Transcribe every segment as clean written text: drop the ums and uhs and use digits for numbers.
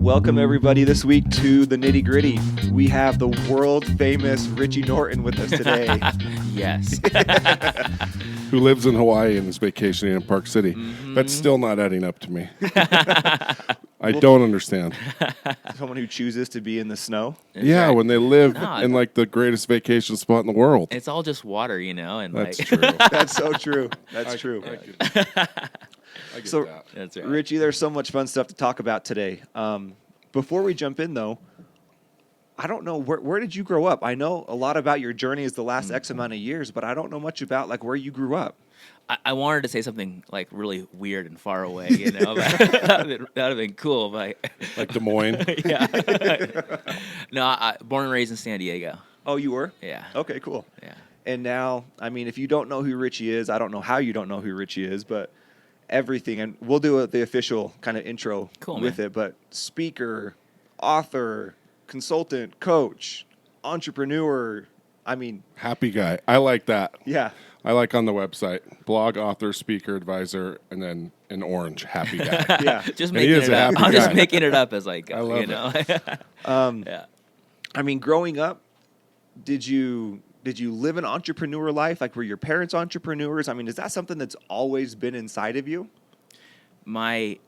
Welcome everybody this week to the Nitty Gritty. We have the world famous Richie Norton with us today. Yes. Who lives in Hawaii and is vacationing in Park City. Mm-hmm. That's still not adding up to me. I don't understand. Someone who chooses to be in the snow. Yeah, right. when they live No, in like the greatest vacation spot in the world. It's all just water, you know, and That's like true. That's so true. That's true. I get So, that. that's right. Richie, there's so much fun stuff to talk about today. Before we jump in, though, I don't know, where did you grow up? I know a lot about your journey as the last X amount of years, but I don't know much about like where you grew up. I wanted to say something like really weird and far away, you know. That'd have been cool, but Like Des Moines. yeah. No, born and raised in San Diego. Oh, you were? Yeah. Okay, cool. Yeah. And now, I mean, if you don't know who Richie is, I don't know how you don't know who Richie is, but everything, and we'll do the official kind of intro with it, but speaker, author, consultant, coach, entrepreneur, I mean. Happy guy. I like that. Yeah. I like on the website. Blog, author, speaker, advisor, and then in orange, happy guy. Yeah. Just And making he is it a up. happy I'm just guy. making it up as I go, I love you know. Yeah. Yeah. I mean, growing up, did you live an entrepreneur life? Like, were your parents entrepreneurs? I mean, is that something that's always been inside of you? I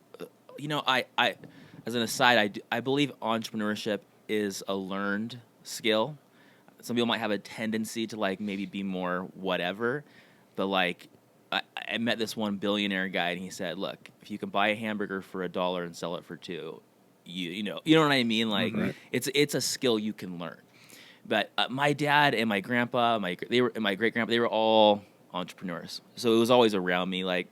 as an aside, I believe entrepreneurship is a learned skill. Some people might have a tendency to like maybe be more whatever, but like I met this one billionaire guy and he said, look, if you can buy a hamburger for $1 and sell it for $2, you know what I mean? Like it's a skill you can learn. But my dad and my grandpa, my great grandpa, they were all entrepreneurs. So it was always around me. Like,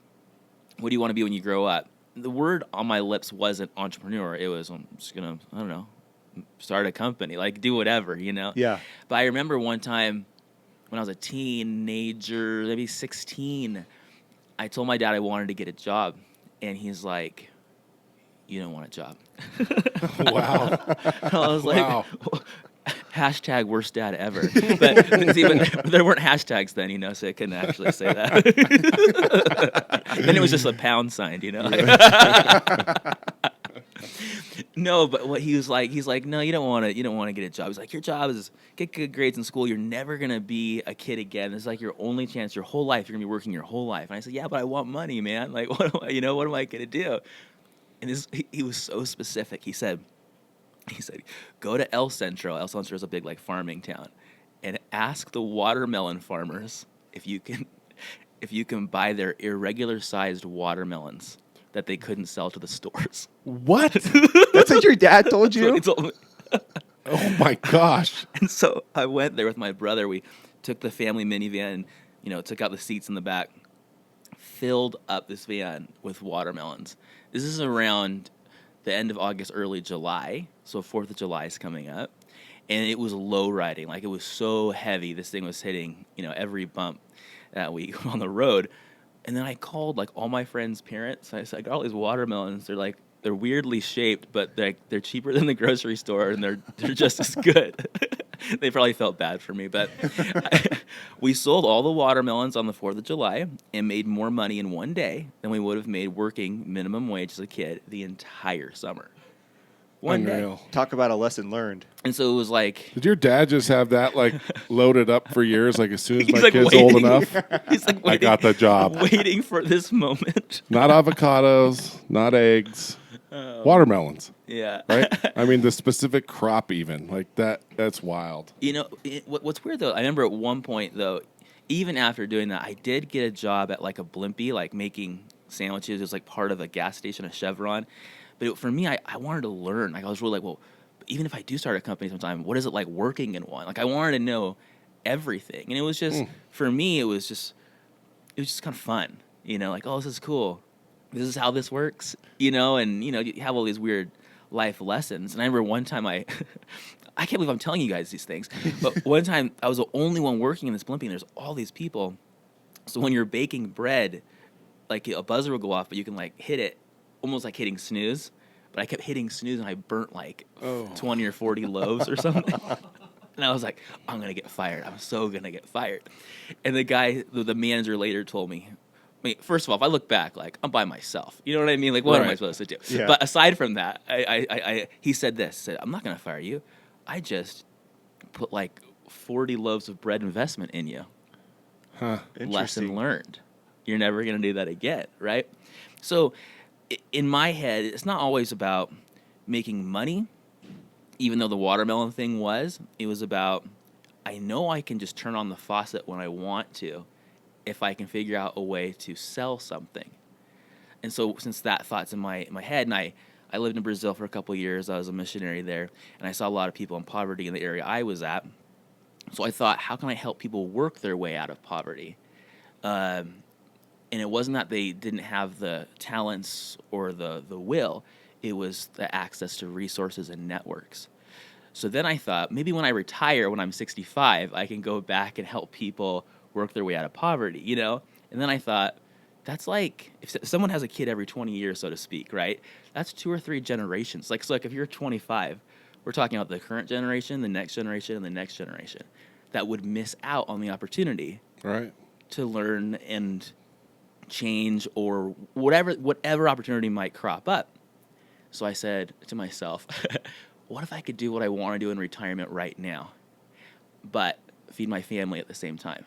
what do you want to be when you grow up? The word on my lips wasn't entrepreneur. It was, I'm just going to, I don't know, start a company, like do whatever, you know? Yeah. But I remember one time when I was a teenager, maybe 16, I told my dad I wanted to get a job. And he's like, you don't want a job. Wow. I was Wow. like, hashtag worst dad ever. But see, but there weren't hashtags then, you know, so I couldn't actually say that. Then it was just a pound sign, you know. No, but what he's like, no, you don't want to get a job. He's like, your job is get good grades in school. You're never gonna be a kid again. This is like your only chance your whole life. You're gonna be working your whole life. And I said, yeah, but I want money, man. Like, what am I gonna do? And he was so specific. He said, go to El Centro. El Centro is a big like farming town, and ask the watermelon farmers if you can buy their irregular sized watermelons that they couldn't sell to the stores. What? That's what your dad told So he you? told me. Oh my gosh. And so I went there with my brother. We took the family minivan, took out the seats in the back, filled up this van with watermelons. This is around the end of August, early July. So 4th of July is coming up. And it was low riding. Like, it was so heavy. This thing was hitting, every bump that we on the road. And then I called, like, all my friends' parents. I said, I got all these watermelons. They're weirdly shaped, but they're cheaper than the grocery store, and they're just as good. They probably felt bad for me, but we sold all the watermelons on the 4th of July and made more money in one day than we would have made working minimum wage as a kid the entire summer. One Unreal. day. Talk about a lesson learned. And so it was like... Did your dad just have that like loaded up for years? Like as soon as He's my like kid's waiting. old enough, He's like I got the job. waiting for this moment. Not avocados, not eggs, watermelons. Yeah. Right? I mean, the specific crop even. Like that's wild. What's weird, though, I remember at one point, though, even after doing that, I did get a job at, like, a Blimpie, like, making sandwiches. It was, like, part of a gas station, a Chevron. But for me, I wanted to learn. Like, I was really like, well, even if I do start a company sometime, what is it like working in one? Like, I wanted to know everything. And it was just, for me, it was just kind of fun. Like, oh, this is cool. This is how this works, and, you have all these weird life lessons. And I remember one time I can't believe I'm telling you guys these things, but one time I was the only one working in this Blimpie, and there's all these people. So when you're baking bread, like, a buzzer will go off, but you can, like, hit it, almost like hitting snooze. But I kept hitting snooze, and I burnt, like, 20 or 40 loaves or something. And I was like, I'm going to get fired. I'm so going to get fired. And the guy, the manager later told me, mean, first of all, if I look back, like, I'm by myself. You know what I mean? Like, what am I supposed to do? Yeah. But aside from that, he said this. He said, I'm not going to fire you. I just put like 40 loaves of bread investment in you. Lesson learned. You're never going to do that again, right? So in my head, it's not always about making money, even though the watermelon thing was. It was about, I know I can just turn on the faucet when I want to if I can figure out a way to sell something. And so since that thought's in my head, and I lived in Brazil for a couple of years. I was a missionary there, and I saw a lot of people in poverty in the area I was at. So I thought, how can I help people work their way out of poverty? And it wasn't that they didn't have the talents or the will. It was the access to resources and networks. So then I thought, maybe when I retire, when I'm 65, I can go back and help people work their way out of poverty, you know? And then I thought, that's like, if someone has a kid every 20 years, so to speak, right? That's 2 or 3 generations. Like, so like if you're 25, we're talking about the current generation, the next generation, and the next generation that would miss out on the opportunity to learn and change or whatever opportunity might crop up. So I said to myself, what if I could do what I want to do in retirement right now, but feed my family at the same time?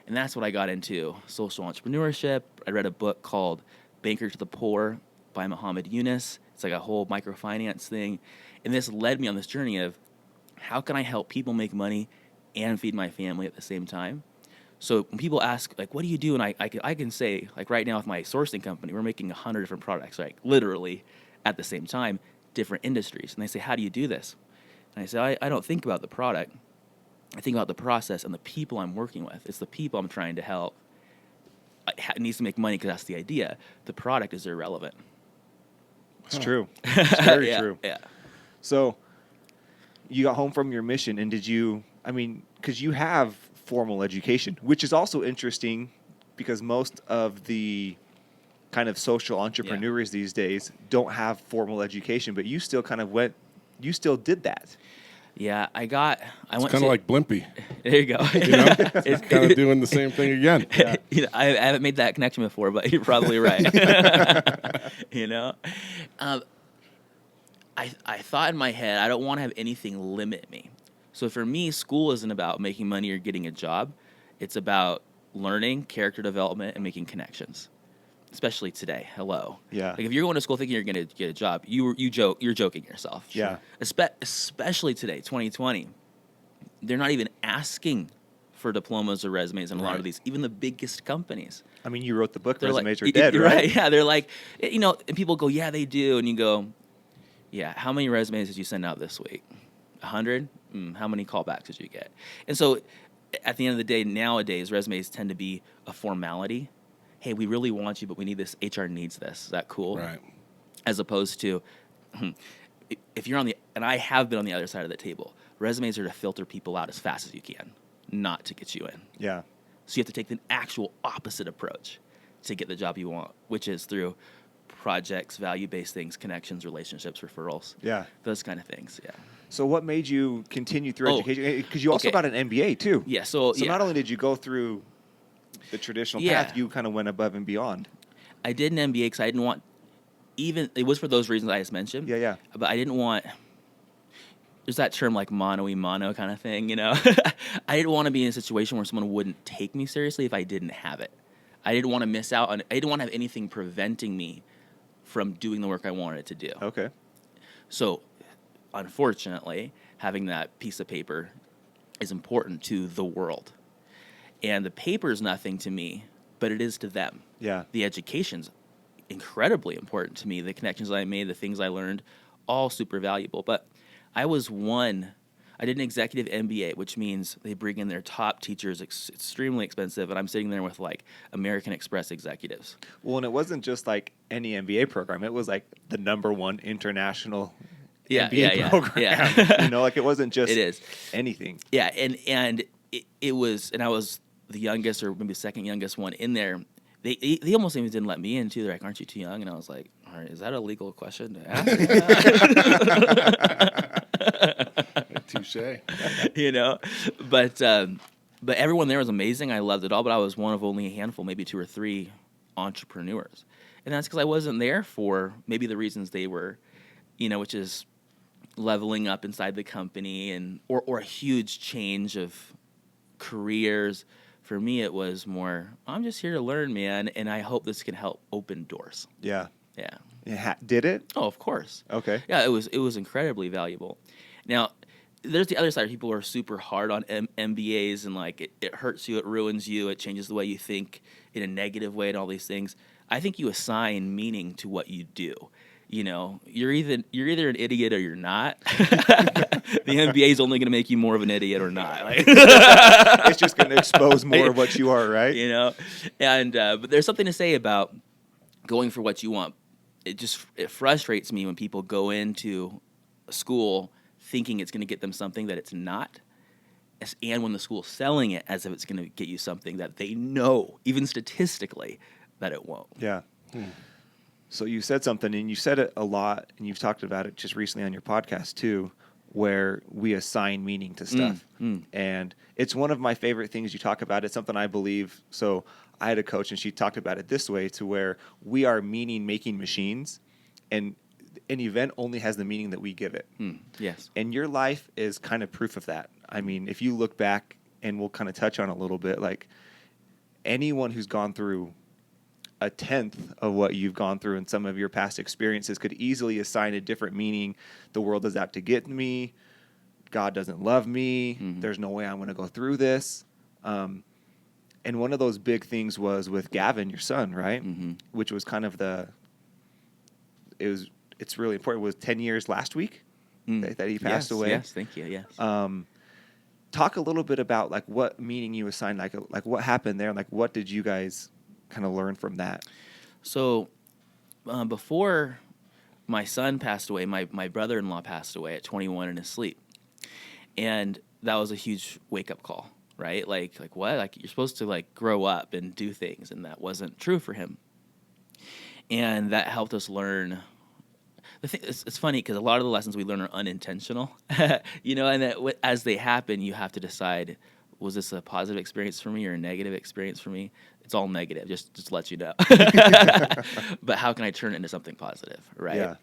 And that's what I got into, social entrepreneurship. I read a book called Banker to the Poor by Muhammad Yunus. It's like a whole microfinance thing. And this led me on this journey of how can I help people make money and feed my family at the same time? So when people ask, like, what do you do? And I can say, like, right now with my sourcing company, we're making 100 different products, like, literally at the same time, different industries. And they say, how do you do this? And I say, I don't think about the product. I think about the process and the people I'm working with. It's the people I'm trying to help. It needs to make money because that's the idea. The product is irrelevant. It's true. It's very true. Yeah. So you got home from your mission, and because you have formal education, which is also interesting because most of the kind of social entrepreneurs these days don't have formal education, but you still you still did that. Yeah, it's kind of like Blimpie. There you go. You know, it's kind of doing the same thing again. Yeah. You know, I haven't made that connection before, but you're probably right. You know, I thought in my head, I don't want to have anything limit me. So for me, school isn't about making money or getting a job. It's about learning, character development, and making connections. Especially today. Hello. Yeah. Like if you're going to school thinking you're going to get a job, you're joking yourself. Yeah. Especially today, 2020. They're not even asking for diplomas or resumes in a lot of these, even the biggest companies. I mean, you wrote the book, Resumes like, Are Dead, right? Yeah, they're like, you know, and people go, yeah, they do. And you go, yeah, how many resumes did you send out this week? 100? How many callbacks did you get? And so at the end of the day, nowadays, resumes tend to be a formality. Hey, we really want you, but we need this. HR needs this. Is that cool? Right. As opposed to, if you're and I have been on the other side of the table, resumes are to filter people out as fast as you can, not to get you in. Yeah. So you have to take the actual opposite approach to get the job you want, which is through projects, value-based things, connections, relationships, referrals. Yeah. Those kind of things, yeah. So what made you continue through education? Because you also got an MBA, too. Yeah, so not only did you go through the traditional path, you kind of went above and beyond. I did an MBA because I didn't want it was for those reasons I just mentioned. Yeah. But I didn't want, there's that term like mano kind of thing, you know? I didn't want to be in a situation where someone wouldn't take me seriously if I didn't have it. I didn't want to miss out on, I didn't want to have anything preventing me from doing the work I wanted to do. Okay. So, unfortunately, having that piece of paper is important to the world. And the paper is nothing to me, but it is to them. Yeah. The education's incredibly important to me. The connections I made, the things I learned, all super valuable. But I did an executive MBA, which means they bring in their top teachers, extremely expensive, and I'm sitting there with like American Express executives. Well, and it wasn't just like any MBA program. It was like the #1 international MBA program. Yeah. You know, like it wasn't just it is. anything. Yeah, and it was, and I was the youngest or maybe the second youngest one in there. They almost even didn't let me in too. They're like, "Aren't you too young?" And I was like, "All right, is that a legal question to ask?" Touche. You know, but everyone there was amazing. I loved it all, but I was one of only a handful, maybe 2 or 3 entrepreneurs. And that's because I wasn't there for maybe the reasons they were, which is leveling up inside the company and or a huge change of careers. For me, it was more, I'm just here to learn, man, and I hope this can help open doors. Yeah. Yeah. Did it? Oh, of course. Okay. Yeah, it was incredibly valuable. Now, there's the other side. People are super hard on MBAs and like it hurts you, it ruins you, it changes the way you think in a negative way and all these things. I think you assign meaning to what you do. You're either an idiot or you're not. The MBA is only going to make you more of an idiot or not. It's just going to expose more of what you are, right? And but there's something to say about going for what you want. It frustrates me when people go into a school thinking it's going to get them something that it's not, and when the school's selling it as if it's going to get you something that they know, even statistically, that it won't. Yeah. So you said something, and you said it a lot, and you've talked about it just recently on your podcast too, where we assign meaning to stuff. And it's one of my favorite things you talk about. It's something I believe. So I had a coach, and she talked about it this way, to where we are meaning-making machines, and an event only has the meaning that we give it. Yes. And your life is kind of proof of that. I mean, if you look back, and we'll kind of touch on it a little bit, like anyone who's gone through a tenth of what you've gone through in some of your past experiences could easily assign a different meaning. The world is out to get me. God doesn't love me. There's no way I'm going to go through this. And one of those big things was with Gavin, your son, right? Which was kind of it's really important. It was 10 years last week that he passed away. Yes, thank you, yes. Talk a little bit about like what meaning you assigned, like what happened there, and like what did you guys kind of learn from that? So before my son passed away, my brother-in-law passed away at 21 in his sleep. And that was a huge wake-up call, right? Like what? Like you're supposed to like grow up and do things, and that wasn't true for him. And that helped us learn. It's funny because a lot of the lessons we learn are unintentional, and that as they happen, you have to decide, was this a positive experience for me or a negative experience for me? It's all negative, just to let you know. But how can I turn it into something positive, right? Yeah.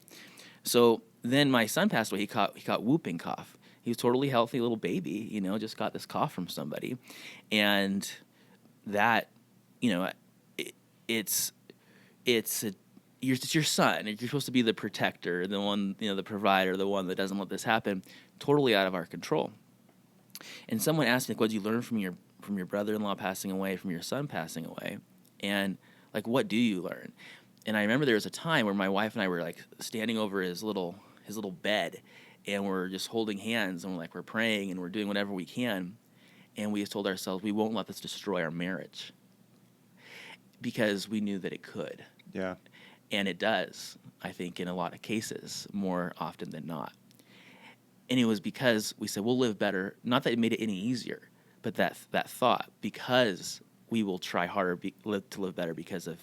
So then my son passed away. He caught whooping cough. He was totally healthy little baby, just got this cough from somebody. And that, it's your son. You're supposed to be the protector, the one, the provider, the one that doesn't let this happen. Totally out of our control. And someone asked me, like, what did you learn from your brother-in-law passing away, from your son passing away? And, like, what do you learn? And I remember there was a time where my wife and I were, like, standing over his little bed, and we're just holding hands, and we're praying, and we're doing whatever we can. And we just told ourselves, we won't let this destroy our marriage. Because we knew that it could. Yeah. And it does, I think, in a lot of cases, more often than not. And it was because we said, we'll live better. Not that it made it any easier, but that thought, because we will try harder to live better because of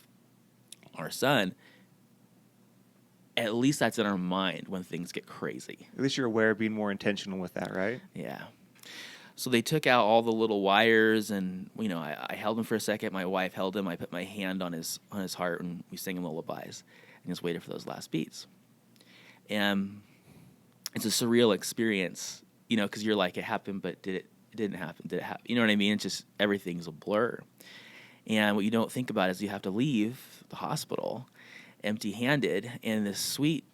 our son, at least that's in our mind when things get crazy. At least you're aware of being more intentional with that, right? Yeah. So they took out all the little wires, and I held him for a second. My wife held him. I put my hand on his heart, and we sang him lullabies, and just waited for those last beats. And it's a surreal experience, because you're like, it happened, but it didn't happen. Did it happen? You know what I mean? It's just everything's a blur. And what you don't think about is you have to leave the hospital empty-handed, and this sweet,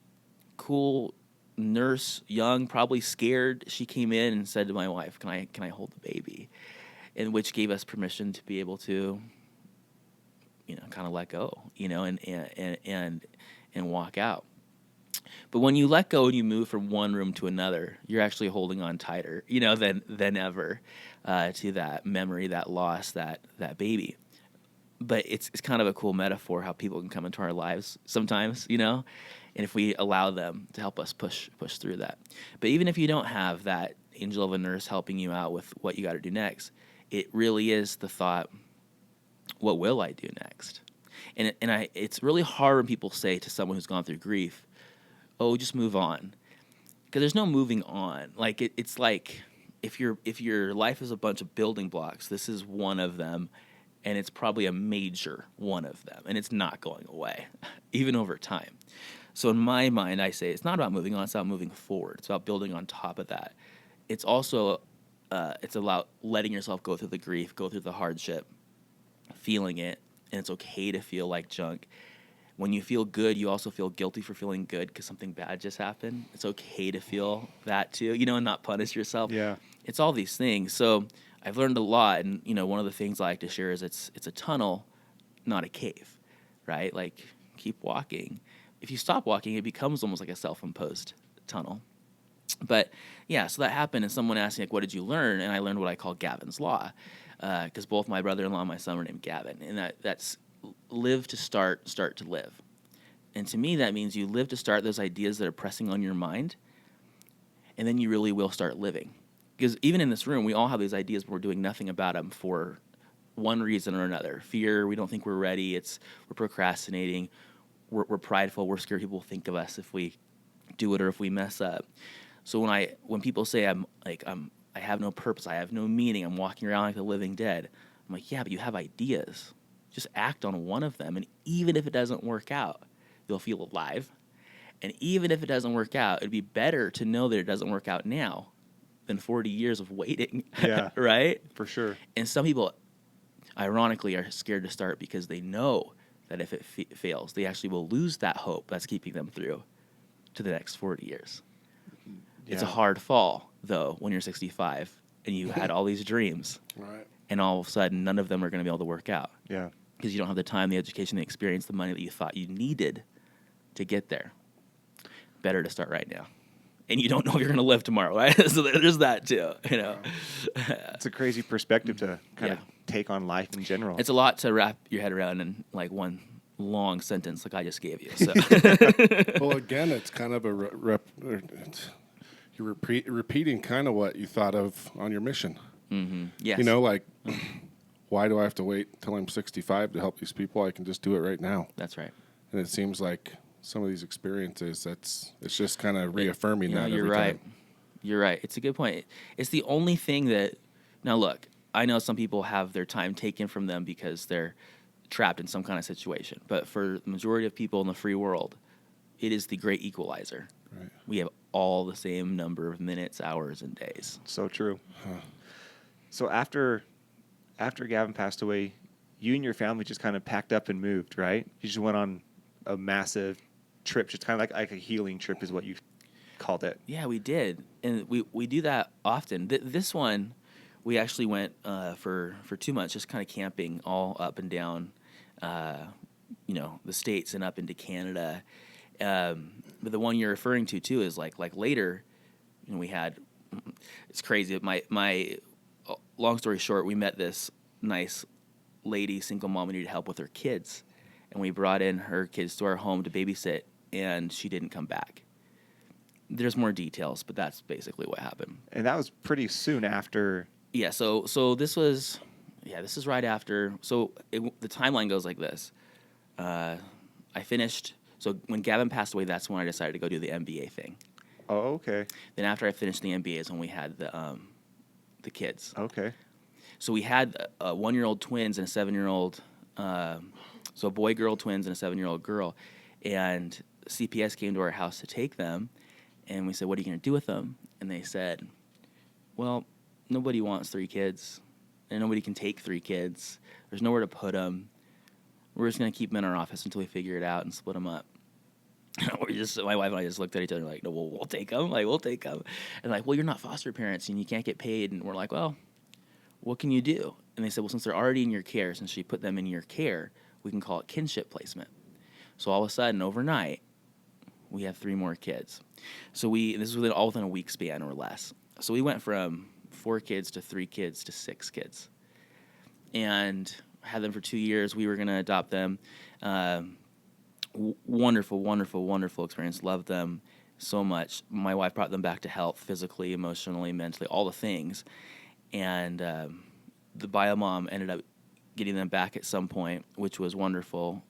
cool nurse, young, probably scared, she came in and said to my wife, can I hold the baby? And which gave us permission to be able to, kind of let go, and walk out. But when you let go and you move from one room to another, you're actually holding on tighter, than ever to that memory, that loss, that baby. But it's kind of a cool metaphor how people can come into our lives sometimes, and if we allow them to help us push through that. But even if you don't have that angel of a nurse helping you out with what you got to do next, it really is the thought, what will I do next? And it's really hard when people say to someone who's gone through grief, oh, just move on. Because there's no moving on. Like it's like if your life is a bunch of building blocks, this is one of them, and it's probably a major one of them, and it's not going away, even over time. So in my mind, I say it's not about moving on, it's about moving forward. It's about building on top of that. It's also, it's about letting yourself go through the grief, go through the hardship, feeling it, and it's okay to feel like junk. When you feel good, you also feel guilty for feeling good because something bad just happened. It's okay to feel that too, and not punish yourself. Yeah. It's all these things. So I've learned a lot, and one of the things I like to share is it's a tunnel, not a cave, right? Like, keep walking. If you stop walking, it becomes almost like a self-imposed tunnel. But yeah, so that happened, and someone asked me, like, what did you learn? And I learned what I call Gavin's Law, because both my brother-in-law and my son were named Gavin, and that's live to start to live. And to me, that means you live to start those ideas that are pressing on your mind, and then you really will start living. Because even in this room, we all have these ideas, but we're doing nothing about them for one reason or another. Fear, we don't think we're ready, we're procrastinating, we're prideful, we're scared people will think of us if we do it or if we mess up. So when people say I have no purpose, I have no meaning, I'm walking around like the living dead, I'm like, yeah, but you have ideas. Just act on one of them, and even if it doesn't work out, you'll feel alive. And even if it doesn't work out, it'd be better to know that it doesn't work out now than 40 years of waiting. Yeah. Right? For sure. And some people, ironically, are scared to start because they know that if it fails, they actually will lose that hope that's keeping them through to the next 40 years. Yeah. It's a hard fall, though, when you're 65 and you had all these dreams. Right. And all of a sudden, none of them are going to be able to work out. Yeah. Because you don't have the time, the education, the experience, the money that you thought you needed to get there. Better to start right now. And you don't know if you're going to live tomorrow, right? So there's that too, It's a crazy perspective to kind of take on life in general. It's a lot to wrap your head around in like one long sentence like I just gave you. So. Well, again, it's kind of you're repeating kind of what you thought of on your mission. Mm-hmm. Yes. Why do I have to wait till I'm 65 to help these people? I can just do it right now. That's right. And it seems like some of these experiences, it's just kind of reaffirming that you're every right. time. You're right. It's a good point. It's the only thing that, now look, I know some people have their time taken from them because they're trapped in some kind of situation. But for the majority of people in the free world, it is the great equalizer. Right. We have all the same number of minutes, hours, and days. So true. Huh. So after Gavin passed away, you and your family just kind of packed up and moved, right? You just went on a massive trip, just kind of like a healing trip is what you called it. Yeah, we did. And we do that often. This one, we actually went for 2 months, just kind of camping all up and down, the States and up into Canada. But the one you're referring to, too, is like later, we had, it's crazy. My long story short, we met this nice lady, single mom who needed help with her kids. And we brought in her kids to our home to babysit, and she didn't come back. There's more details, but that's basically what happened. And that was pretty soon after. Yeah, so this is right after. So the timeline goes like this. I finished. So when Gavin passed away, that's when I decided to go do the MBA thing. Oh, okay. Then after I finished the MBA is when we had the kids. Okay. So we had 1-year-old twins and a 7-year-old. So boy-girl twins and a 7-year-old girl. And CPS came to our house to take them. And we said, what are you going to do with them? And they said, well, nobody wants 3 kids. And nobody can take 3 kids. There's nowhere to put them. We're just going to keep them in our office until we figure it out and split them up. My wife and I just looked at each other like, no, we'll take them. Like, we'll take them. And like, well, you're not foster parents and you can't get paid. And we're like, well, what can you do? And they said, well, since they're already in your care, since you put them in your care, we can call it kinship placement. So all of a sudden, overnight, we have 3 more kids. So this was all within a week span or less. So we went from 4 kids to 3 kids to 6 kids. And had them for 2 years. We were going to adopt them. Wonderful, wonderful, wonderful experience. Loved them so much. My wife brought them back to health, physically, emotionally, mentally, all the things. And the bio mom ended up getting them back at some point, which was wonderful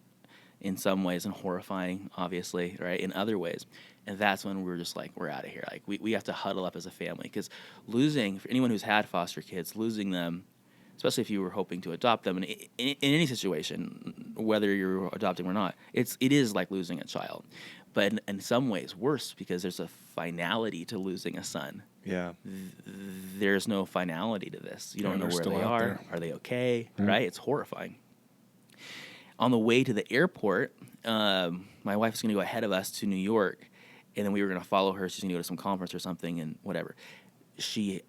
in some ways and horrifying, obviously, right, in other ways. And that's when we were just like, we're out of here. Like, we have to huddle up as a family. Because losing, for anyone who's had foster kids, losing them especially if you were hoping to adopt them. And in any situation, whether you're adopting or not, it is like losing a child. But in some ways worse, because there's a finality to losing a son. Yeah. There's no finality to this. You don't know where they are. There. Are they okay? Mm-hmm. Right? It's horrifying. On the way to the airport, my wife was going to go ahead of us to New York, and then we were going to follow her. She's going to go to some conference or something, and whatever. She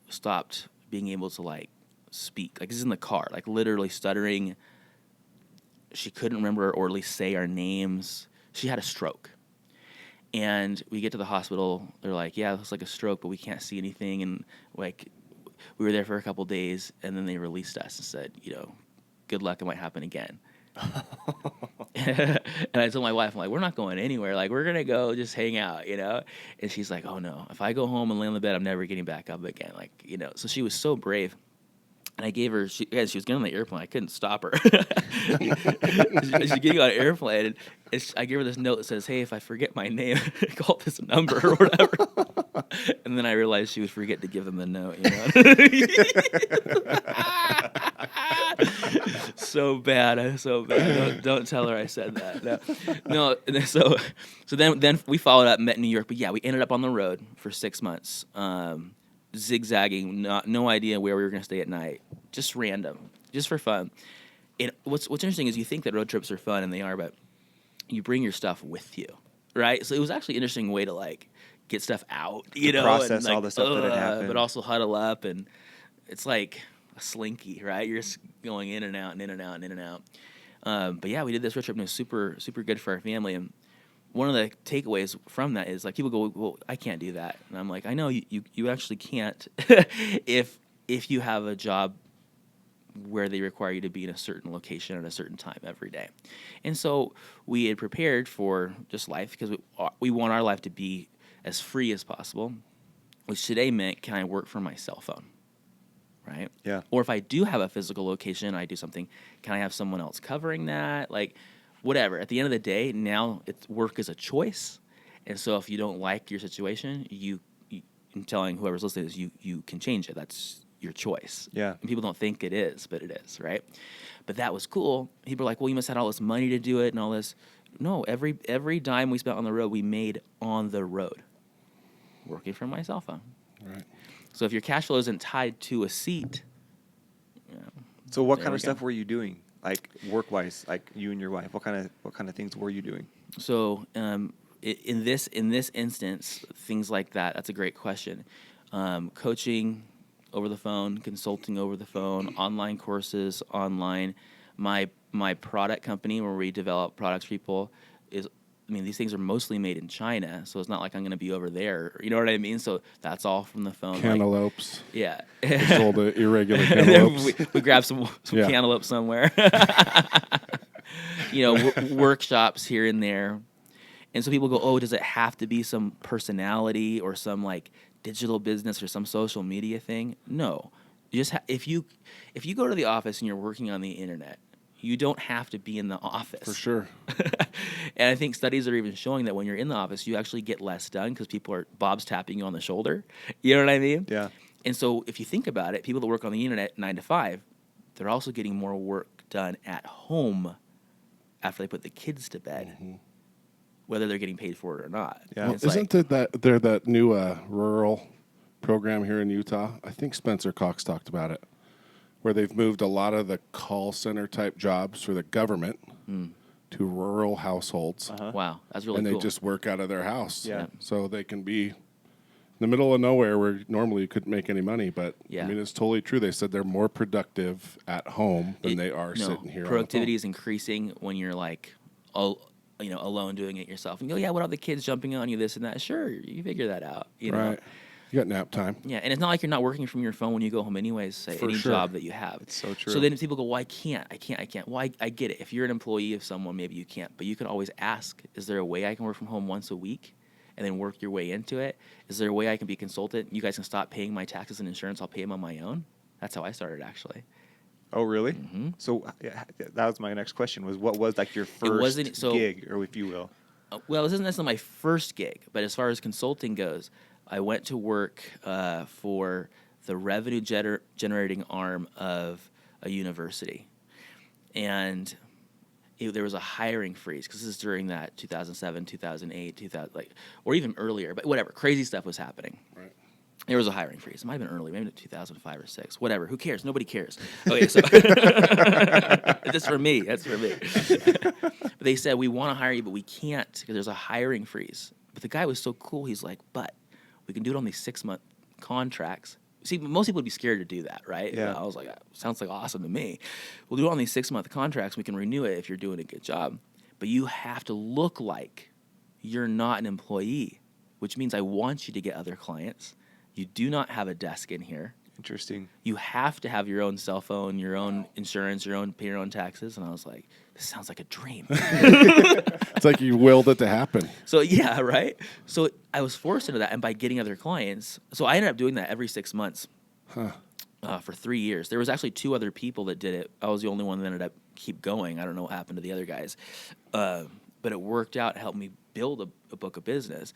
stopped being able to, like, speak. Like, this is in the car, like, literally stuttering. She couldn't remember or at least say our names. She had a stroke. And we get to the hospital. They're like, yeah, it looks like a stroke, but we can't see anything. And, like, we were there for a couple days, and then they released us and said, good luck, it might happen again. And I told my wife, I'm like, we're not going anywhere. Like, we're going to go just hang out, And she's like, oh, no. If I go home and lay on the bed, I'm never getting back up again. Like, So she was so brave. And I gave her, she was getting on the airplane. I couldn't stop her. She's getting on an airplane, and I gave her this note that says, hey, if I forget my name, call this number or whatever. And then I realized she would forget to give them the note, So bad. Don't tell her I said that. No. So then we followed up, met in New York. But, yeah, we ended up on the road for 6 months. Zigzagging, no idea where we were going to stay at night, just random, just for fun. And what's interesting is you think that road trips are fun, and they are, but you bring your stuff with you, right? So it was actually an interesting way to, like, get stuff out, process and, like, all the stuff that had happened, but also huddle up, and it's like a slinky, right? You're just going in and out and in and out and in and out. But yeah, we did this road trip, and it was super, super good for our family. And one of the takeaways from that is, like, people go, well, I can't do that. And I'm like, I know you actually can't if you have a job where they require you to be in a certain location at a certain time every day. And so we had prepared for just life, because we want our life to be as free as possible, which today meant, can I work from my cell phone, right? Yeah. Or if I do have a physical location, I do something, can I have someone else covering that? Like, whatever. At the end of the day, now work is a choice, and so if you don't like your situation, I'm telling whoever's listening is you can change it. That's your choice. Yeah. And people don't think it is, but it is, right? But that was cool. People are like, well, you must have had all this money to do it and all this. No, every dime we spent on the road, we made on the road, working from my cell phone. Right. So if your cash flow isn't tied to a seat, So what kind of stuff were you doing? Like, work-wise, like you and your wife, what kind of things were you doing? So in this instance, things like that. That's a great question. Coaching over the phone, consulting over the phone, online courses, online. My product company where we develop products for people these things are mostly made in China, so it's not like I'm going to be over there. You know what I mean? So that's all from the phone. Cantaloupes. Like, yeah. Sold irregular cantaloupes. we grab some cantaloupe somewhere. Workshops here and there. And so people go, oh, does it have to be some personality or some, like, digital business or some social media thing? No. You just if you go to the office and you're working on the internet, you don't have to be in the office. For sure. And I think studies are even showing that when you're in the office, you actually get less done because people are Bob's tapping you on the shoulder. You know what I mean? Yeah. And so if you think about it, people that work on the internet 9 to 5, they're also getting more work done at home after they put the kids to bed, whether they're getting paid for it or not. Yeah. Well, isn't there that new rural program here in Utah? I think Spencer Cox talked about it, where they've moved a lot of the call center type jobs for the government to rural households. Uh-huh. Wow, that's really cool. And they just work out of their house. Yeah. So they can be in the middle of nowhere where normally you couldn't make any money. But, I mean, it's totally true. They said they're more productive at home than they are sitting here. Productivity is increasing when you're, like, alone doing it yourself. And you go, yeah, what are the kids jumping on you, this and that? Sure, you figure that out. You know? Right. You got nap time. Yeah, and it's not like you're not working from your phone when you go home anyways, say, any job that you have. It's so true. So then people go, well, I can't. Well, I get it. If you're an employee of someone, maybe you can't. But you can always ask, is there a way I can work from home once a week and then work your way into it? Is there a way I can be a consultant? You guys can stop paying my taxes and insurance. I'll pay them on my own. That's how I started, actually. Oh, really? Mm-hmm. So that was my next question, was what was, like, your first gig, or if you will? Well, this isn't necessarily my first gig, but as far as consulting goes, I went to work for the revenue generating arm of a university. And there was a hiring freeze because this is during that 2007, 2008, 2000, or even earlier, but whatever, crazy stuff was happening. Right. There was a hiring freeze. It might have been early, maybe 2005 or 6. Whatever. Who cares? Nobody cares. Okay, so that's for me. That's for me. But they said, we want to hire you, but we can't because there's a hiring freeze. But the guy was so cool. He's like, but we can do it on these 6-month contracts. See, most people would be scared to do that, right? Yeah. I was like, sounds like awesome to me. We'll do it on these 6-month contracts. We can renew it if you're doing a good job. But you have to look like you're not an employee, which means I want you to get other clients. You do not have a desk in here. Interesting. You have to have your own cell phone, your own insurance, pay your own taxes. And I was like, this sounds like a dream. It's like you willed it to happen. So, yeah, right? So I was forced into that. And by getting other clients, so I ended up doing that every 6 months for 3 years. There was actually 2 other people that did it. I was the only one that ended up keep going. I don't know what happened to the other guys. But it worked out, helped me build a book of business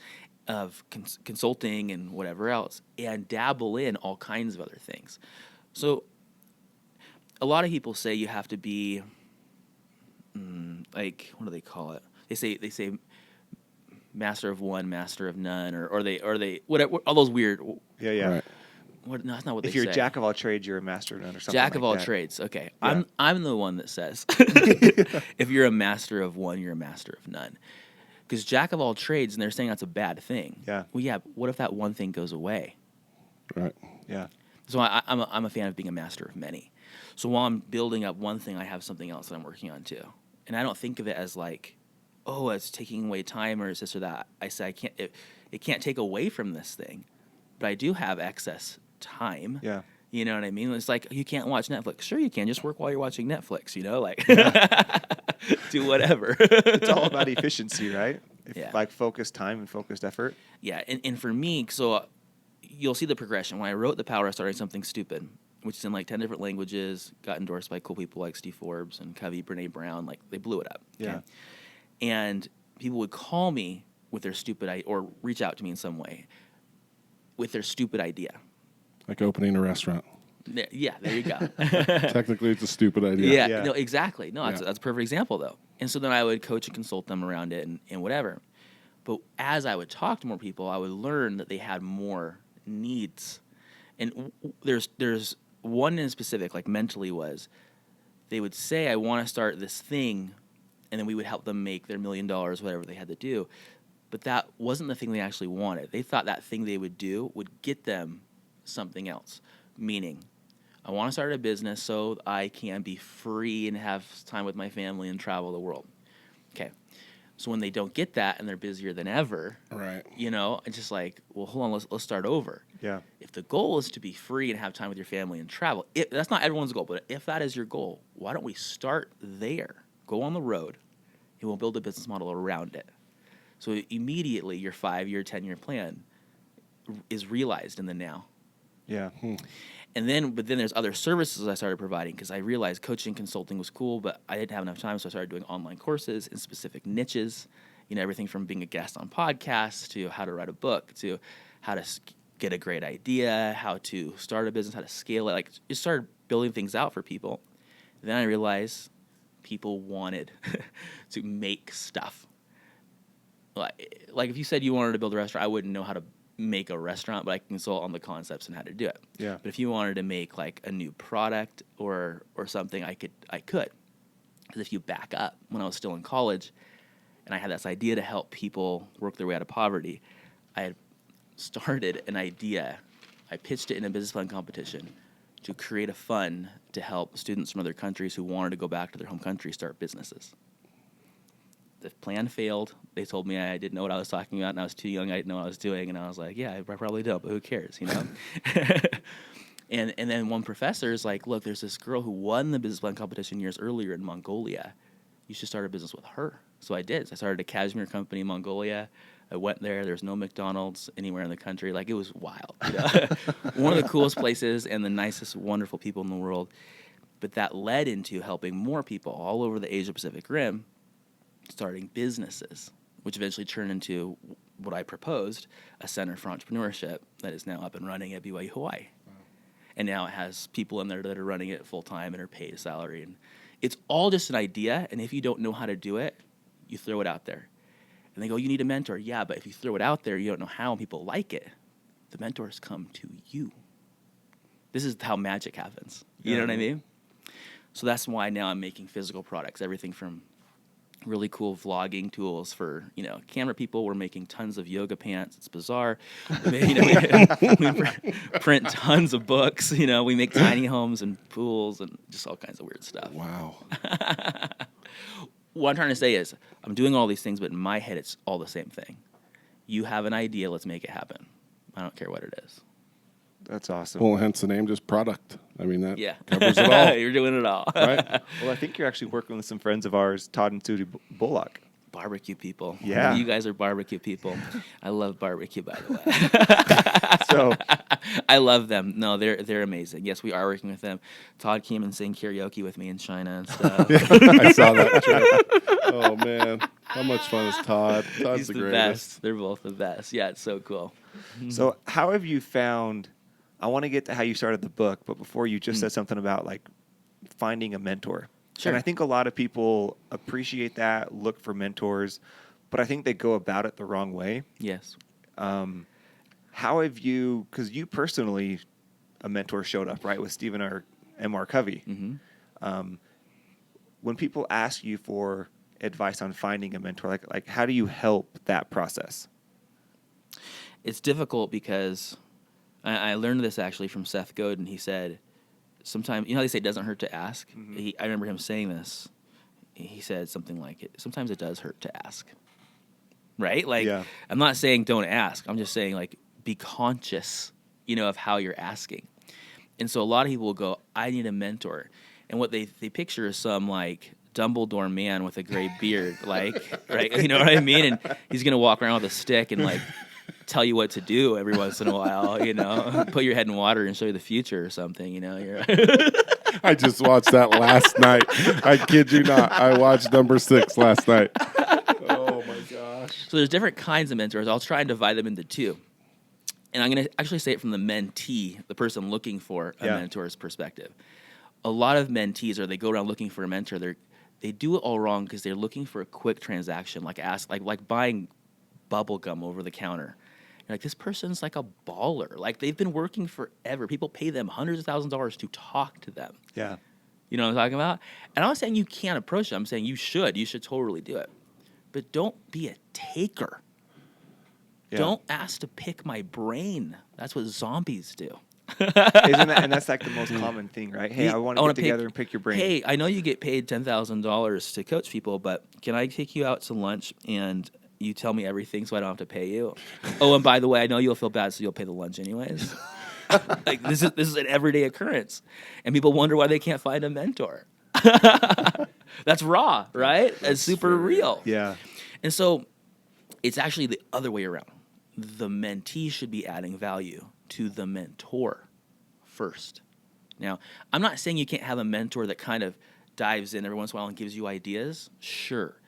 of consulting and whatever else, and dabble in all kinds of other things. So a lot of people say you have to be what do they call it? They say master of one, master of none, or they whatever, all those weird. Yeah. Right. No, that's not what they say. If you're a jack of all trades, you're a master of none, or something Jack of all that. trades. Okay, Yeah. I'm the one that says if you're a master of one, you're a master of none. Because jack of all trades, and they're saying that's a bad thing. Yeah. Well, yeah. What if that one thing goes away? Right. Yeah. So I'm a fan of being a master of many. So while I'm building up one thing, I have something else that I'm working on too. And I don't think of it as like, oh, it's taking away time or it's this or that. I say it can't take away from this thing, but I do have excess time. Yeah. You know what I mean? It's like, you can't watch Netflix. Sure you can. Just work while you're watching Netflix, do whatever. It's all about efficiency, right? Like focused time and focused effort. Yeah, and for me, so you'll see the progression. When I wrote The Power of Starting Something Stupid, which is in like 10 different languages, got endorsed by cool people like Steve Forbes and Covey, Brene Brown, like they blew it up. Yeah. Okay? And people would call me with their stupid idea, or reach out to me in some way with their stupid idea. Like opening a restaurant. Yeah, there you go. Technically, it's a stupid idea. Yeah. No, exactly. No, that's a perfect example, though. And so then I would coach and consult them around it and whatever. But as I would talk to more people, I would learn that they had more needs. And there's one in specific, like mentally was, they would say, I want to start this thing, and then we would help them make their $1 million, whatever they had to do. But that wasn't the thing they actually wanted. They thought that thing they would do would get them something else, meaning I want to start a business so I can be free and have time with my family and travel the world. Okay. So when they don't get that and they're busier than ever, right? It's just like, well, hold on, let's start over. Yeah. If the goal is to be free and have time with your family and travel, that's not everyone's goal, but if that is your goal, why don't we start there? Go on the road, and we'll build a business model around it. So immediately your 5-year, 10-year plan is realized in the now. Yeah. But then there's other services I started providing because I realized coaching, consulting was cool, but I didn't have enough time, so I started doing online courses in specific niches. Everything from being a guest on podcasts to how to write a book to how to get a great idea, how to start a business, how to scale it. Like, just started building things out for people. And then I realized people wanted to make stuff. Like if you said you wanted to build a restaurant, I wouldn't know how to make a restaurant, but I can consult on the concepts and how to do it. Yeah. But if you wanted to make like a new product or something, I could. Because if you back up, when I was still in college, and I had this idea to help people work their way out of poverty, I had started an idea. I pitched it in a business plan competition to create a fund to help students from other countries who wanted to go back to their home country start businesses. The plan failed. They told me I didn't know what I was talking about, and I was too young. I didn't know what I was doing, and I was like, "Yeah, I probably don't, but who cares, And then one professor is like, "Look, there's this girl who won the business plan competition years earlier in Mongolia. You should start a business with her." So I did. So I started a cashmere company in Mongolia. I went there. There was no McDonald's anywhere in the country. Like, it was wild. One of the coolest places and the nicest, wonderful people in the world. But that led into helping more people all over the Asia-Pacific Rim starting businesses, which eventually turned into what I proposed, a center for entrepreneurship that is now up and running at BYU Hawaii. And now it has people in there that are running it full time and are paid a salary. And it's all just an idea. And if you don't know how to do it, you throw it out there. And they go, you need a mentor. Yeah, but if you throw it out there, you don't know how and people like it, the mentors come to you. This is how magic happens. You know what I mean? So that's why now I'm making physical products, everything from really cool vlogging tools for, camera people. We're making tons of yoga pants. It's bizarre. We print tons of books. We make tiny homes and pools and just all kinds of weird stuff. Wow. What I'm trying to say is I'm doing all these things, but in my head, it's all the same thing. You have an idea. Let's make it happen. I don't care what it is. That's awesome. Well, hence the name, just product. I mean, that Yeah. covers it all. You're doing it all. Right? Well, I think you're actually working with some friends of ours, Todd and Sudi Bullock. Barbecue people. Yeah. You guys are barbecue people. I love barbecue, by the way. So I love them. No, they're amazing. Yes, we are working with them. Todd came and sang karaoke with me in China and stuff. I saw that trip. Oh, man. How much fun is Todd? Todd's He's the greatest. best. They're both the best. Yeah, it's so cool. So how have you found, I want to get to how you started the book, but before you just said something about like finding a mentor. Sure. And I think a lot of people appreciate that, look for mentors, but I think they go about it the wrong way. Yes. How have you, because you personally, a mentor showed up, right, with Stephen M. R. Covey. Mm-hmm. When people ask you for advice on finding a mentor, like how do you help that process? It's difficult because I learned this actually from Seth Godin. He said, sometimes, how they say it doesn't hurt to ask? Mm-hmm. I remember him saying this. He said something like, sometimes it does hurt to ask. Right? Like, Yeah. I'm not saying don't ask. I'm just saying, like, be conscious, of how you're asking. And so a lot of people will go, I need a mentor. And what they picture is some, like, Dumbledore man with a gray beard, like, right? You know what I mean? And he's going to walk around with a stick and, like, tell you what to do every once in a while, put your head in water and show you the future or something, You're I just watched that last night. I kid you not. I watched number 6 last night. Oh, my gosh. So there's different kinds of mentors. I'll try and divide them into two. And I'm going to actually say it from the mentee, the person looking for a mentor's perspective. A lot of mentees, or they go around looking for a mentor, they do it all wrong because they're looking for a quick transaction, like buying bubble gum over the counter. You're like, this person's like a baller. Like, they've been working forever. People pay them hundreds of thousands of dollars to talk to them. Yeah. You know what I'm talking about? And I'm not saying you can't approach them. I'm saying you should. You should totally do it. But don't be a taker. Yeah. Don't ask to pick my brain. That's what zombies do. Isn't that, and that's like the most common thing, right? Hey, I want to get together and pick your brain. Hey, I know you get paid $10,000 to coach people, but can I take you out to lunch and you tell me everything so I don't have to pay you? Oh, and by the way, I know you'll feel bad, so you'll pay the lunch anyways. Like, this is an everyday occurrence, and people wonder why they can't find a mentor. That's raw, right? It's super real. Yeah. And so it's actually the other way around. The mentee should be adding value to the mentor first. Now, I'm not saying you can't have a mentor that kind of dives in every once in a while and gives you ideas. Sure.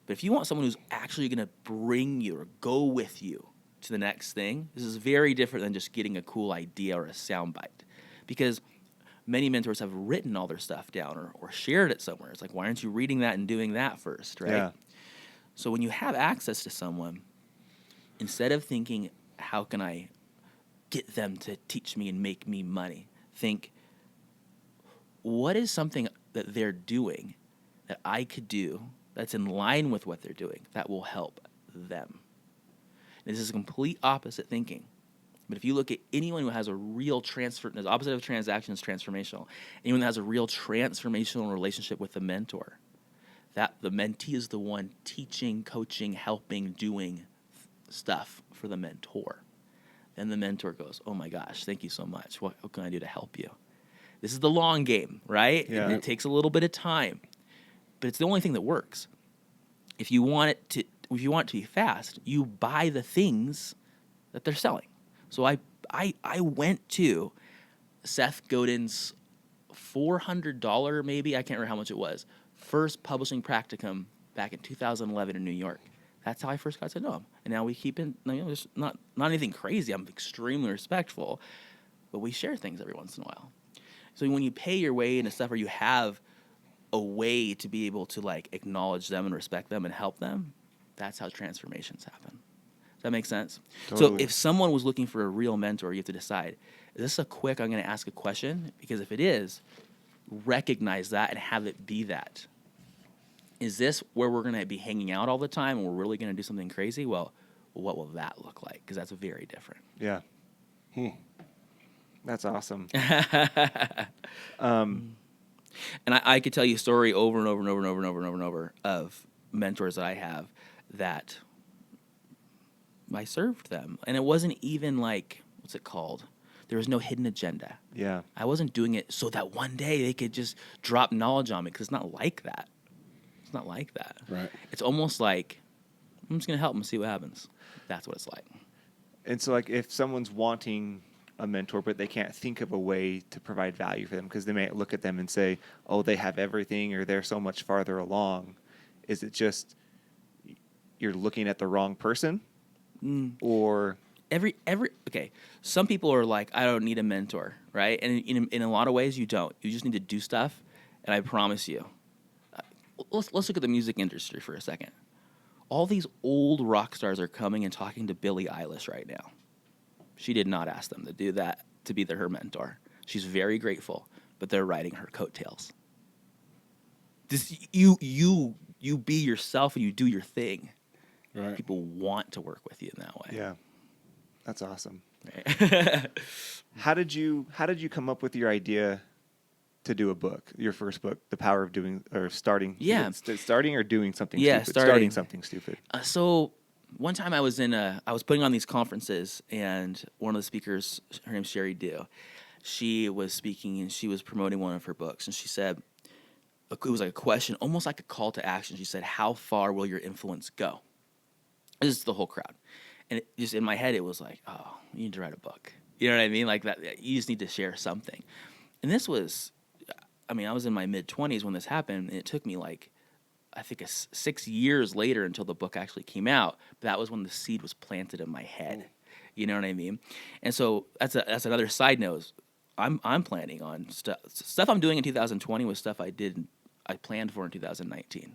But if you want someone who's actually going to bring you or go with you to the next thing, this is very different than just getting a cool idea or a soundbite. Because many mentors have written all their stuff down or shared it somewhere. It's like, why aren't you reading that and doing that first, right? Yeah. So when you have access to someone, instead of thinking, how can I get them to teach me and make me money, think, what is something that they're doing that I could do that's in line with what they're doing that will help them? And this is complete opposite thinking. But if you look at anyone who has a real the opposite of transaction is transformational. Anyone that has a real transformational relationship with the mentor, that the mentee is the one teaching, coaching, helping, doing stuff for the mentor. Then the mentor goes, oh my gosh, thank you so much. What can I do to help you? This is the long game, right? Yeah. It takes a little bit of time, but it's the only thing that works. If you want it to be fast, you buy the things that they're selling. So I went to Seth Godin's $400 maybe, I can't remember how much it was, first publishing practicum back in 2011 in New York. That's how I first got to know him. And now we keep in, just not anything crazy. I'm extremely respectful. but we share things every once in a while. So when you pay your way into stuff, or you have a way to be able to like acknowledge them and respect them and help them, that's how transformations happen. Does that make sense? Totally. So if someone was looking for a real mentor, you have to decide, is this a quick, I'm going to ask a question? Because if it is, recognize that and have it be that. Is this where we're going to be hanging out all the time and we're really going to do something crazy? Well, what will that look like? Because that's very different. Yeah. That's awesome. And I could tell you a story over and over and over and over and over and over and over of mentors that I have that I served them. And it wasn't even like, what's it called? There was no hidden agenda. Yeah. I wasn't doing it so that one day they could just drop knowledge on me, because it's not like that. It's not like that. Right. It's almost like, I'm just going to help them see what happens. That's what it's like. And so, like, if someone's wanting a mentor, but they can't think of a way to provide value for them because they may look at them and say, oh, they have everything, or they're so much farther along. Is it just you're looking at the wrong person? Or okay, some people are like, I don't need a mentor, right? And in a lot of ways, you don't. You just need to do stuff, and I promise you. Let's look at the music industry for a second. All these old rock stars are coming and talking to Billie Eilish right now. She did not ask them to do that, to be her mentor. She's very grateful, but they're riding her coattails. This, you be yourself and you do your thing. Right. People want to work with you in that way. yeah, that's awesome. Right. How did you come up with your idea to do a book? Your first book, The Power of Doing or Starting. Yeah. Starting or doing something Yeah, stupid. starting Something stupid. So one time I was putting on these conferences, and one of the speakers, her name's Sherry Dew, she was speaking and she was promoting one of her books, and she said, it was like a question, almost like a call to action. She said, how far will your influence go? This is the whole crowd. And it just in my head, it was like, oh, you need to write a book. You know what I mean? Like that, you just need to share something. And this was, I was in my mid-20s when this happened, and it took me like, I think 6 years later until the book actually came out. But that was when the seed was planted in my head. You know what I mean? And so that's another side note. I'm planning on stuff I'm doing in 2020 was stuff I planned for in 2019,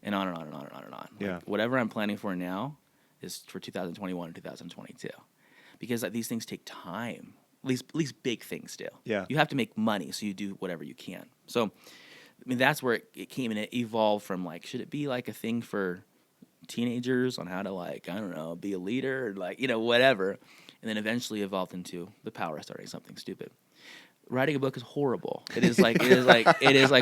and on and on and on and on and on. Yeah. Like, whatever I'm planning for now is for 2021 and 2022, because these things take time. At least big things do. Yeah. You have to make money, so you do whatever you can. So, that's where it came, and it evolved from like, should it be like a thing for teenagers on how to like, I don't know, be a leader or like, whatever, and then eventually evolved into the power of starting something stupid. Writing a book is horrible. It is like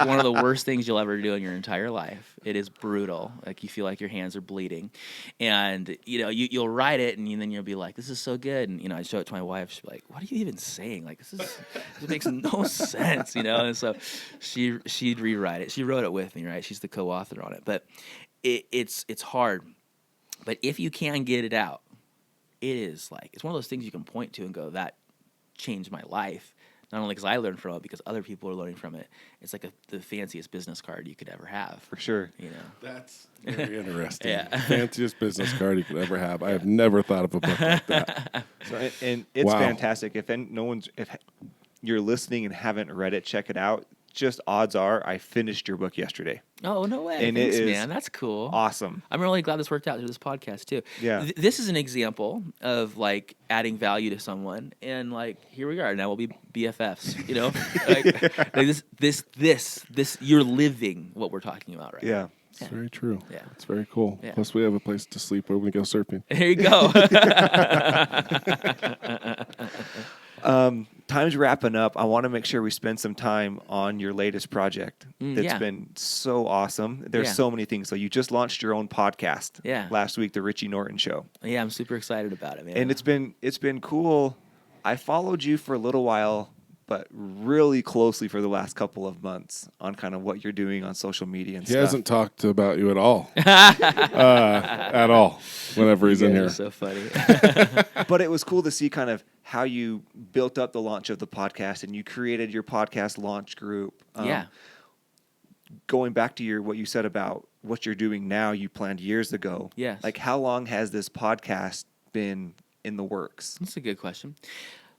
one of the worst things you'll ever do in your entire life. It is brutal. Like, you feel like your hands are bleeding, and you'll write it, and then you'll be like, "This is so good." And I show it to my wife. She'll be like, "What are you even saying? Like, this makes no sense." And so she'd rewrite it. She wrote it with me, right? She's the co-author on it, but it's hard. But if you can get it out, it's one of those things you can point to and go, "That changed my life." Not only because I learned from it, because other people are learning from it. It's like the fanciest business card you could ever have. For sure. That's very interesting. Yeah. Fanciest business card you could ever have. I have never thought of a book like that. So, and it's Wow. fantastic. If you're listening and haven't read it, check it out. Just odds are I finished your book yesterday. Oh, no way. And Thanks, it is man. That's cool. Awesome. I'm really glad this worked out through this podcast, too. Yeah. This is an example of, like, adding value to someone. And, like, here we are. Now we'll be BFFs, this, you're living what we're talking about right now. Yeah. It's very true. Yeah. It's very cool. Yeah. Plus, we have a place to sleep when we go surfing. There you go. Time's wrapping up. I want to make sure we spend some time on your latest project. That's yeah. been so awesome. There's Yeah. so many things. So you just launched your own podcast last week, the Richie Norton Show. Yeah, I'm super excited about it, man. And it's been cool. I followed you for a little while, but really closely for the last couple of months on kind of what you're doing on social media and He stuff. hasn't talked about you at all. At all. Whenever he's in here. So funny. But it was cool to see kind of how you built up the launch of the podcast, and you created your podcast launch group. Yeah. Going back to what you said about what you're doing now, you planned years ago. Yes. Like, how long has this podcast been in the works? That's a good question.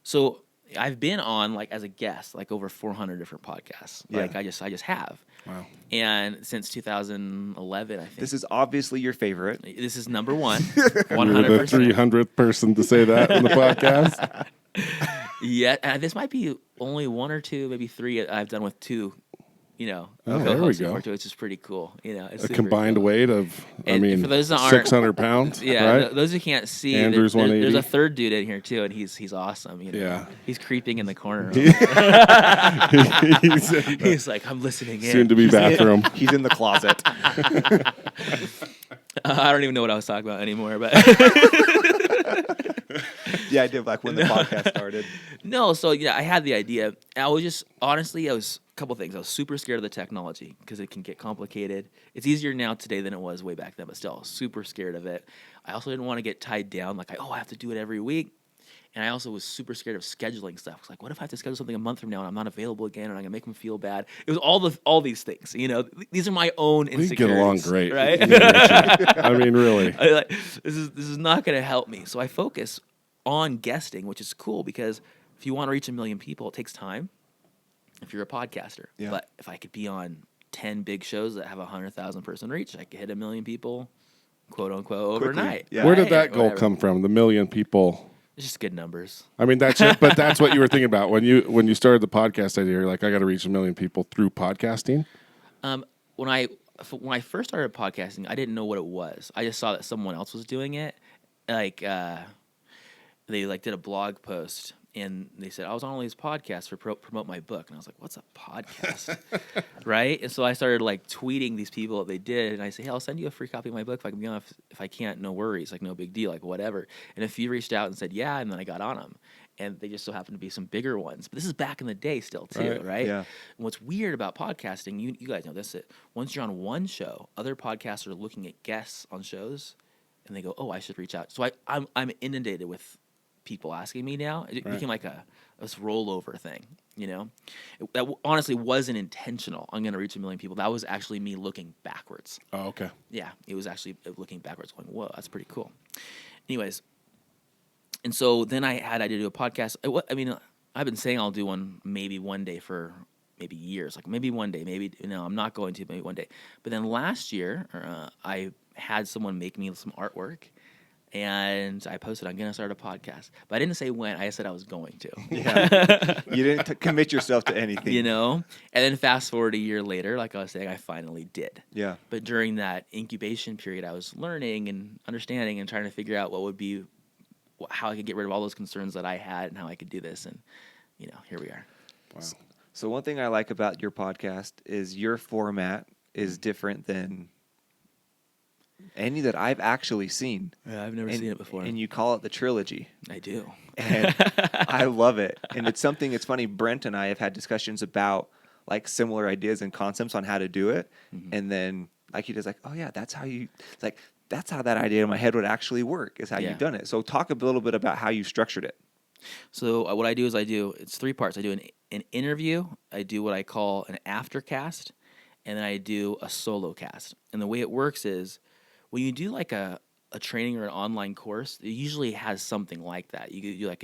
So I've been on like as a guest like over 400 different podcasts. Like I just have. Wow. And since 2011, I think This is obviously your favorite. this is number one. You're the 300th person to say that in the podcast. Yeah, this might be only one or two, maybe three I've done with two. There we co-hosting go. for, which is pretty cool. It's a combined cool. weight of, for those that aren't, 600 pounds. Yeah, right? Those who can't see, Andrew's there's 180. a third dude in here too, and he's awesome. Yeah. He's creeping in the corner. he's He's like, I'm listening in. soon to be bathroom. He's in the closet. I don't even know what I was talking about anymore, but Yeah, I did, like when the podcast started. No, so I had the idea. I was just honestly, I was a couple things. I was super scared of the technology because it can get complicated. It's easier now today than it was way back then, but still, I was super scared of it. I also didn't want to get tied down, like I have to do it every week. And I also was super scared of scheduling stuff. It's like, what if I have to schedule something a month from now and I'm not available again, and I'm gonna make them feel bad? It was all these things. These are my own insecurities. We get along great, right? I mean, really. This is not gonna help me. So I focus on guesting, which is cool because if you want to reach 1 million people, it takes time. If you're a podcaster, yeah. But if I could be on 10 big shows that have 100,000 person reach, I could hit 1 million people, quote unquote, overnight. Yeah. Where did that goal come from? The 1 million people. It's just good numbers. I mean, that's it. But that's what you were thinking about when you started the podcast idea. You're like, I got to reach 1 million people through podcasting. When I first started podcasting, I didn't know what it was. I just saw that someone else was doing it. Like they did a blog post and they said I was on all these podcasts for promote my book, and I was like, what's a podcast? Right? And so I started tweeting these people that they did, and I say, hey, I'll send you a free copy of my book if I can be on. If I can't, no worries, no big deal, whatever. And a few reached out and said yeah, and then I got on them, and they just so happened to be some bigger ones. But this is back in the day still too, right? Yeah. And what's weird about podcasting, you guys know this, once you're on one show, other podcasts are looking at guests on shows, and they go, oh, I should reach out. So I'm inundated with people asking me now. It became like this rollover thing, That honestly wasn't intentional. I'm going to reach 1 million people. That was actually me looking backwards. Oh, okay. Yeah, it was actually looking backwards going, whoa, that's pretty cool. Anyways, and so then I had to do a podcast. I've been saying I'll do one maybe one day for maybe years. Maybe one day, maybe, I'm not going to, maybe one day. But then last year, I had someone make me some artwork. And I posted, I'm going to start a podcast. But I didn't say when. I said I was going to. Yeah. You didn't commit yourself to anything. And then fast forward a year later, like I was saying, I finally did. Yeah. But during that incubation period, I was learning and understanding and trying to figure out how I could get rid of all those concerns that I had and how I could do this. And, here we are. Wow. So one thing I like about your podcast is your format is different than any that I've actually seen. Yeah, I've never seen it before. And you call it the trilogy. I do. And I love it. And it's funny, Brent and I have had discussions about similar ideas and concepts on how to do it. Mm-hmm. And then he does oh yeah, that's how that idea in my head would actually work, is how you've done it. So talk a little bit about how you structured it. So what I do is it's 3 parts. I do an interview, I do what I call an aftercast, and then I do a solo cast. And the way it works is when you do a training or an online course, it usually has something like that. You do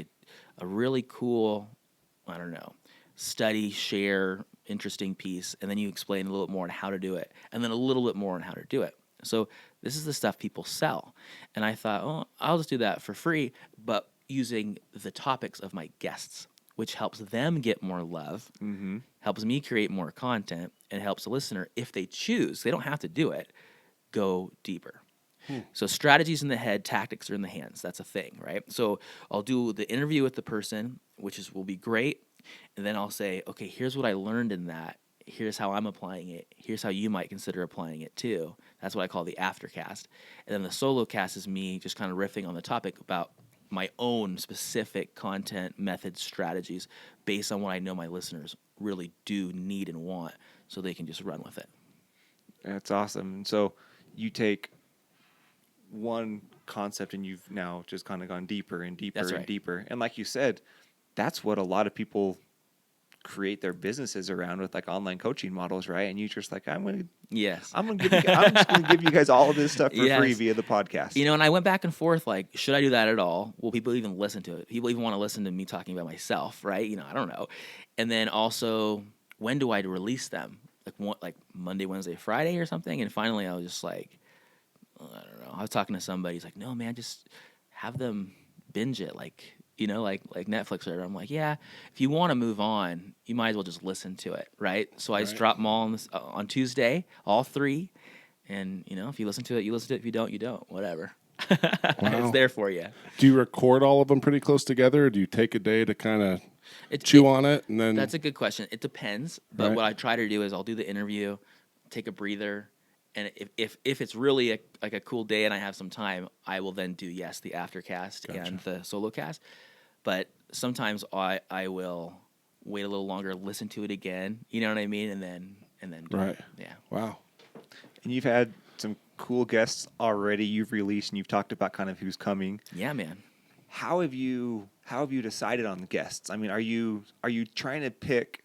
a really cool, study, share, interesting piece, and then you explain a little bit more on how to do it, and then a little bit more on how to do it. So this is the stuff people sell. And I thought, I'll just do that for free, but using the topics of my guests, which helps them get more love, helps me create more content, and helps the listener, if they choose, they don't have to do it, go deeper. So strategies in the head, tactics are in the hands. That's a thing, right? So I'll do the interview with the person, which will be great. And then I'll say, okay, here's what I learned in that. Here's how I'm applying it. Here's how you might consider applying it too. That's what I call the aftercast. And then the solo cast is me just kind of riffing on the topic about my own specific content, methods, strategies based on what I know my listeners really do need and want, so they can just run with it. That's awesome. And so you take one concept and you've now just kind of gone deeper and deeper and deeper. And like you said, that's what a lot of people create their businesses around with like online coaching models, right? And you just like, I'm Yes. I'm just gonna give you guys all of this stuff for free via the podcast. You know, and I went back and forth, like, should I do that at all? Will people even listen to it? People even want to listen to me talking about myself, right? You know, I don't know. And then also, when do I release them? Like Monday, Wednesday, Friday or something? And finally, I was just like, I don't know. I was talking to somebody. He's like, no, man, just have them binge it, like, you know, like Netflix or whatever. I'm like, yeah, if you want to move on, you might as well just listen to it, right? So I just dropped them all on Tuesday, all 3. And, you know, if you listen to it, you listen to it. If you don't, you don't. Whatever. Wow. It's there for you. Do you record all of them pretty close together, or do you take a day to kind of chew on it? And then that's a good question. It depends. But what I try to do is I'll do the interview, take a breather, and if it's really a cool day and I have some time, I will then do, the aftercast and the solo cast. But sometimes I will wait a little longer, listen to it again. You know what I mean? And then do it. Yeah. Wow. And you've had some cool guests already you've released, and you've talked about kind of who's coming. Yeah, man. How have you decided on the guests? I mean, are you trying to pick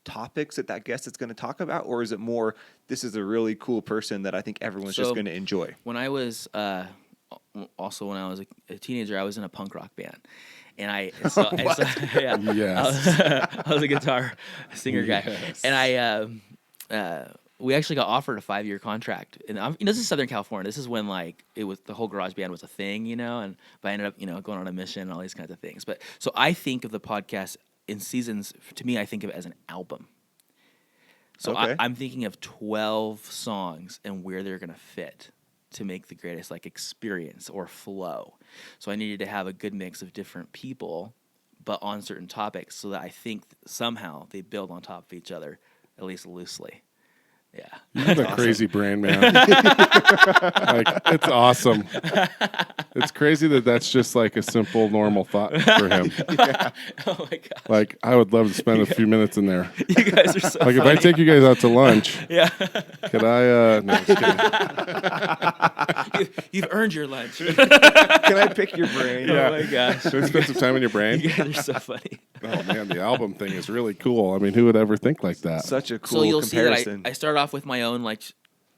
topics that guest is going to talk about, or is it more, this is a really cool person that I think everyone's just going to enjoy? When I was a teenager, I was in a punk rock band. And I was a guitar singer guy. Yes. And we actually got offered a 5-year contract. And this is Southern California. This is when it was, the whole garage band was a thing, you know, but I ended up, going on a mission and all these kinds of things. But so I think of the podcast in seasons, to me, I think of it as an album. So I'm thinking of 12 songs and where they're going to fit to make the greatest experience or flow. So I needed to have a good mix of different people, but on certain topics, so that I think somehow they build on top of each other, at least loosely. Yeah. You have a crazy brain, man. It's awesome. It's crazy that's just a simple, normal thought for him. Yeah. Oh my gosh. I would love to spend a few minutes in there. You guys are so funny. If I take you guys out to lunch, yeah. Could I, no, just kidding. You've earned your lunch. Can I pick your brain? Yeah. Oh my gosh. Should I spend some time in your brain? You guys are so funny. Oh man, the album thing is really cool. I mean, who would ever think like that? Such a cool So you'll comparison. see that I started off with my own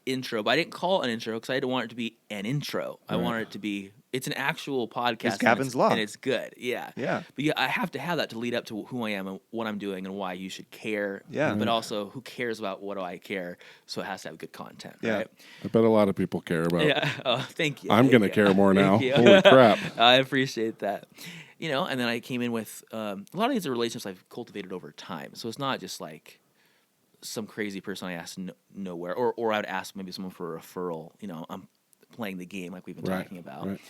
intro, but I didn't call it an intro because I didn't want it to be an intro. I wanted it to be, it's an actual podcast. It's Gavin's Law. And it's good. Yeah. Yeah. But I have to have that to lead up to who I am and what I'm doing and why you should care. Yeah. But also, who cares about what do I care? So it has to have good content. Yeah. Right? I bet a lot of people care about. Yeah. Oh, thank you. I'm gonna care more now. You. Holy crap! I appreciate that. And then I came in with a lot of these are relationships I've cultivated over time. So it's not just some crazy person I asked nowhere, or I would ask maybe someone for a referral. I'm playing the game like we've been talking about. Right.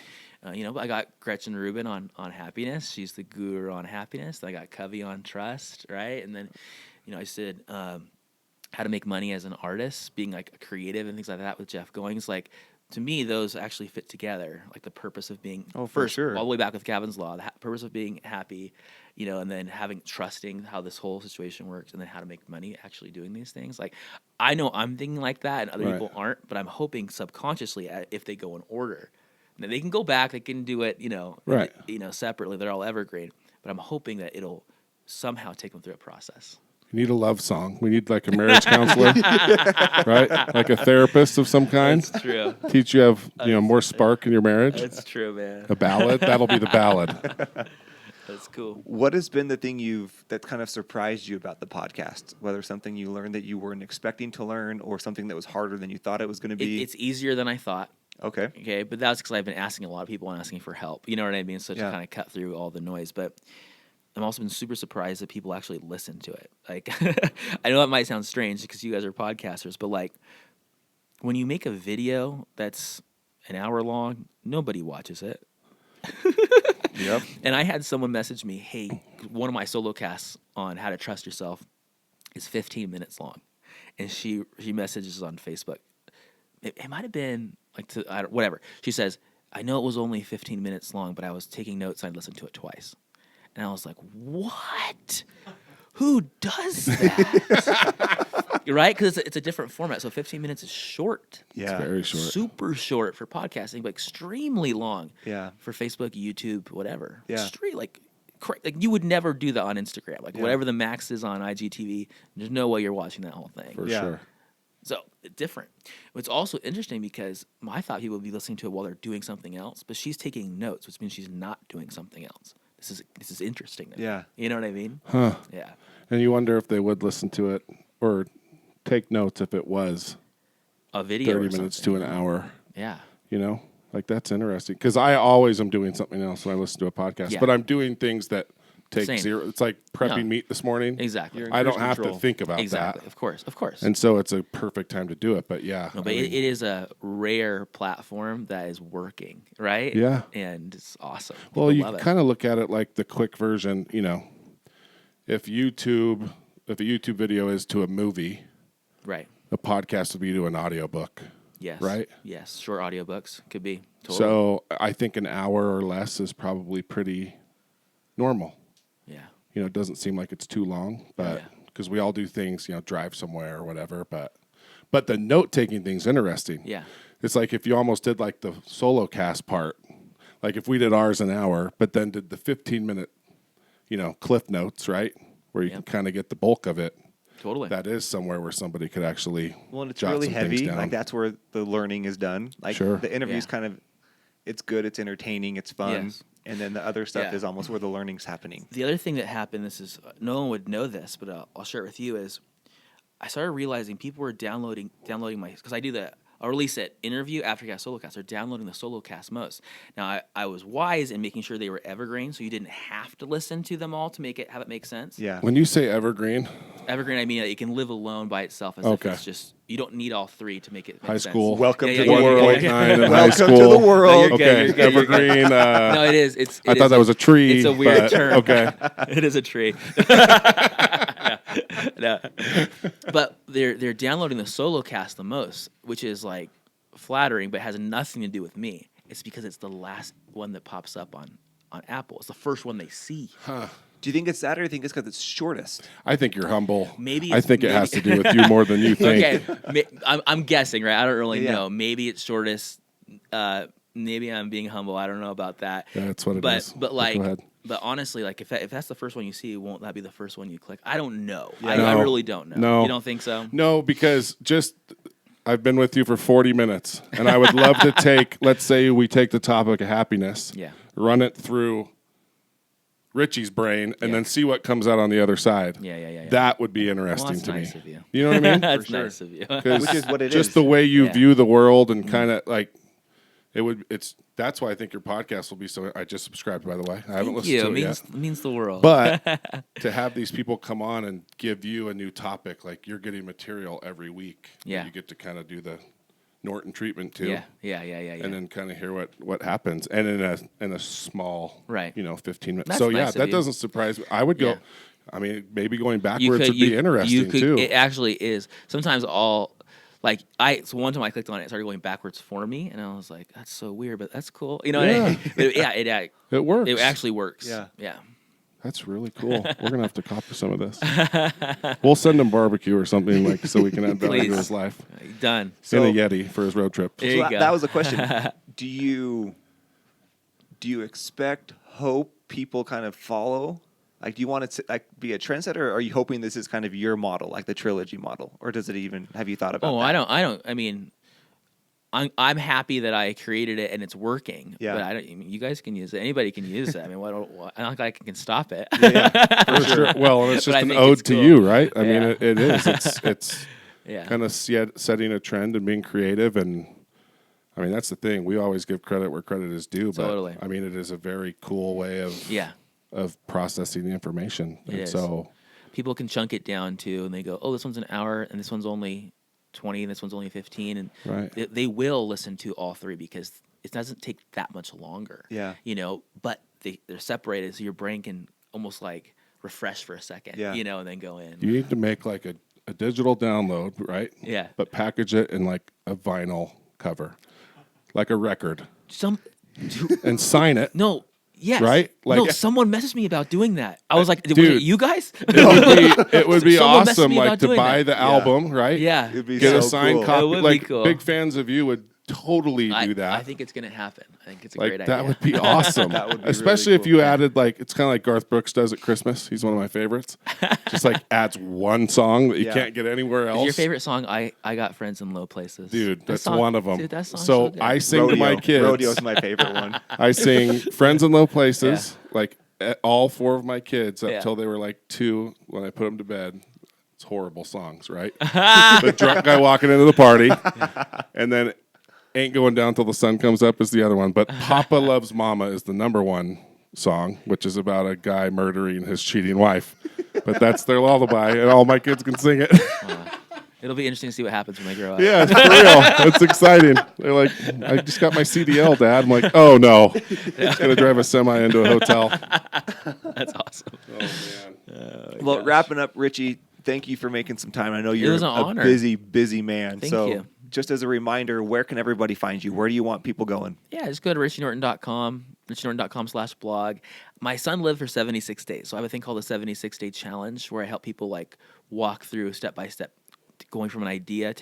But I got Gretchen Rubin on happiness. She's the guru on happiness. I got Covey on trust, right? And then, I said how to make money as an artist, being a creative and things like that with Jeff Goings. To me, those actually fit together. The purpose of being for sure, all the way back with Gavin's Law, the purpose of being happy, and then trusting how this whole situation works, and then how to make money actually doing these things. I know I'm thinking like that, and other people aren't, but I'm hoping subconsciously if they go in order. Now, they can go back, they can do it, separately. They're all evergreen, but I'm hoping that it'll somehow take them through a process. We need a love song. We need a marriage counselor, right? A therapist of some kind. That's true. Teach you have more spark in your marriage. That's true, man. A ballad. That'll be the ballad. That's cool. What has been the thing that kind of surprised you about the podcast? Whether something you learned that you weren't expecting to learn, or something that was harder than you thought it was going to be? It's easier than I thought. Okay, but that's because I've been asking a lot of people and asking for help. You know what I mean? So to kind of cut through all the noise, but I've also been super surprised that people actually listen to it. I know that might sound strange because you guys are podcasters, but when you make a video that's an hour long, nobody watches it. Yep. And I had someone message me, hey, one of my solo casts on how to trust yourself is 15 minutes long. And she messages on Facebook. It might have been whatever. She says, I know it was only 15 minutes long, but I was taking notes and I listened to it twice. And I was like, what? Who does that? Right? Because it's a different format. So 15 minutes is short. Yeah. It's very short. Super short for podcasting, but extremely long. Yeah. For Facebook, YouTube, whatever. Yeah. like you would never do that on Instagram. Like Yeah. whatever the max is on IGTV, there's no way you're watching that whole thing. For Yeah. sure. So different. It's also interesting because I thought people would be listening to it while they're doing something else, but she's taking notes, which means she's not doing something else. This is interesting to me. Yeah. You know what I mean? Huh. Yeah. And you wonder if they would listen to it or take notes if it was A video 30 or minutes something. to an hour. Yeah. You know, like that's interesting because I always am doing something else when I listen to a podcast, Yeah. but I'm doing things that take Same. zero. It's like prepping No. meat this morning. Exactly. You're in I don't cruise have control. to think about Exactly. that. Of course. And so it's a perfect time to do it. But yeah. No, but it is a rare platform that is working, right? Yeah. And it's awesome. Well, People you love it. kind of look at it like the quick version, you know, if a YouTube video is to a movie, Right. a podcast would be to an audiobook. Yes. Right? Yes. Short audiobooks could be. Totally. So I think an hour or less is probably pretty normal. Yeah. You know, it doesn't seem like it's too long, but Yeah. because we all do things, you know, drive somewhere or whatever. But the note taking thing's interesting. Yeah. It's like if you almost did like the solo cast part, like if we did ours an hour, but then did the 15-minute, you know, cliff notes, right, where you can kind of get the bulk of it. Totally. That is somewhere where somebody could actually Well, and it's jot really some things heavy. down. Like that's where the learning is done. Like Sure. the interview's Yeah. kind of, it's good, it's entertaining, it's fun, Yes. and then the other stuff Yeah. is almost where the learning's happening. The other thing that happened, this is no one would know this, but I'll share it with you. Is I started realizing people were downloading my because I'll release it interview after cast solo cast. They're downloading the solo cast most. Now I was wise in making sure they were evergreen, so you didn't have to listen to them all to have it make sense. Yeah. When you say evergreen, Evergreen, I mean it can live alone by itself. As Okay. if it's just you don't need all three to make it make high sense. school, Welcome Yeah, to yeah, the yeah, world. yeah, yeah. 1.9 in high Welcome school. to the world. No, you're good, Okay, you're good, you're good. evergreen. No, it is. I thought that was a tree. It's a weird but, term. Okay. It is a tree. No. But they're downloading the solo cast the most, which is like flattering, but has nothing to do with me. It's because it's the last one that pops up on Apple. It's the first one they see. Do you think it's that, or do you think it's because it's shortest? I think you're humble. Maybe I it's- think it has to do with you more than you think. Okay, I'm guessing, right? I don't really Yeah. know. Maybe it's shortest. Maybe I'm being humble. I don't know about that. That's what it but, is. But Go like, ahead. but honestly, like if that's the first one you see, won't that be the first one you click? I don't know. Yeah. I No. really don't know. No. You don't think so? No, because I've been with you for 40 minutes, and I would love to take, let's say we take the topic of happiness, Yeah. run it through Richie's brain, and Yeah. then see what comes out on the other side. Yeah. That would be Well, interesting that's to nice me. of you. You know what I mean? That's sure. nice of you. 'Cause Which is what it just is. the way you Yeah. view the world and kind of like that's why I think your podcast will be so. I just subscribed, by the way. I haven't Thank listened you. to It it yet. means the world. But to have these people come on and give you a new topic, like you're getting material every week. Yeah. You get to kind of do the Norton treatment too. yeah. And then kind of hear what happens, and in a small, Right. 15 minutes. That's So nice of that you. doesn't surprise me. I would go. Yeah. I mean, maybe going backwards would be interesting too. It actually is. Sometimes so one time I clicked on it started going backwards for me, and I was like, that's so weird, but that's cool. You know what I mean? It works. It actually works. Yeah. Yeah. That's really cool. We're gonna have to copy some of this. We'll send him barbecue or something like so we can add value to Please. his life. Done. So- In a Yeti for his road trip. There So you that, go. that was the question. Do you expect, hope people kind of follow? Like, do you want it to be a trendsetter, or are you hoping this is kind of your model, like the trilogy model, or does it even? Have you thought about? Oh, that? I don't. I mean, I'm happy that I created it and it's working. Yeah. But I mean, you guys can use it. Anybody can use it. I mean, I don't think I can stop it. For sure. Well, it's But just I an think ode it's to cool. you, right? I mean, Yeah. it is. It's Yeah. kind of setting a trend and being creative, and I mean that's the thing. We always give credit where credit is due, but Totally. I mean it is a very cool way of Yeah. processing the information. It And is. so People can chunk it down too, and they go, "Oh, this one's an hour, and this one's only 20, and this one's only 15," and Right. they will listen to all three because it doesn't take that much longer. Yeah. But they're separated, so your brain can almost like refresh for a second. Yeah. And then go in. you need to make like a digital download, right? Yeah. But package it in like a vinyl cover, like a record, and sign it. No. Yes. Right? Like- no, someone messaged me about doing that. I was like, was Dude. it you guys? It would be Someone messaged awesome, me like about to doing buy that. the album, right? Yeah. It'd be Get so a signed cool. copy. It would be Like cool. big fans of you would totally do that. I think it's going to happen. I think it's a like great idea. that would be awesome. That would be especially really if cool. you added like it's kind of like Garth Brooks does at Christmas. He's one of my favorites. Just like adds one song that you can't get anywhere else. Is your favorite song? I Got Friends in Low Places. Dude, that's one of them. Dude, that song's so good. I sing to my kids. Rodeo's my favorite one. I sing Friends in Low Places, like all 4 of my kids up till they were like 2 when I put them to bed. It's horrible songs, right? The drunk guy walking into the party, and then Ain't Going Down Till the Sun Comes Up is the other one. But Papa Loves Mama is the number 1 song, which is about a guy murdering his cheating wife. But that's their lullaby, and all my kids can sing it. It'll be interesting to see what happens when they grow up. Yeah, it's for real. It's exciting. They're like, I just got my CDL, Dad. I'm like, oh no. It's going to drive a semi into a hotel. That's awesome. Oh, man. Well, wrapping up, Richie, thank you for making some time. I know you're was an a honor. busy man. Thank so you. just as a reminder, where can everybody find you? Where do you want people going? Yeah, just go to richienorton.com, richienorton.com/blog. My son lived for 76 days, so I have a thing called the 76-day challenge where I help people like walk through step by step, going from an idea,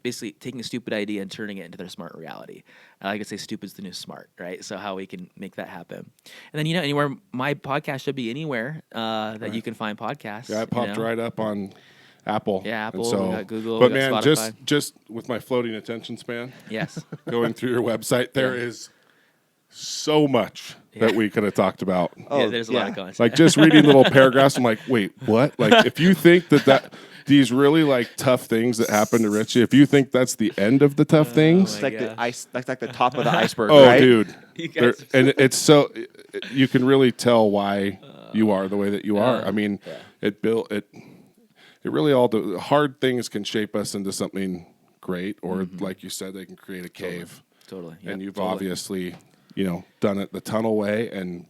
basically taking a stupid idea and turning it into their smart reality. I like to say stupid's the new smart, right? So how we can make that happen. And then, anywhere, my podcast should be anywhere that you can find podcasts. Yeah, it popped right up on Apple. Yeah, Apple, And so, we got Google, but we got man, Spotify. just with my floating attention span, Yes. going through your website, there is so much that we could have talked about. Yeah, there's a lot of content. Like just reading little paragraphs, I'm like, wait, what? Like if you think that these really like tough things that happen to Richie, if you think that's the end of the tough things, It's like the ice, like the top of the iceberg, oh, right? dude, You guys are and it's so you can really tell why you are the way that you are. I mean, it really all the hard things can shape us into something great, or like you said, they can create a cave. Totally. And Yep, you've totally. obviously, done it the tunnel way, and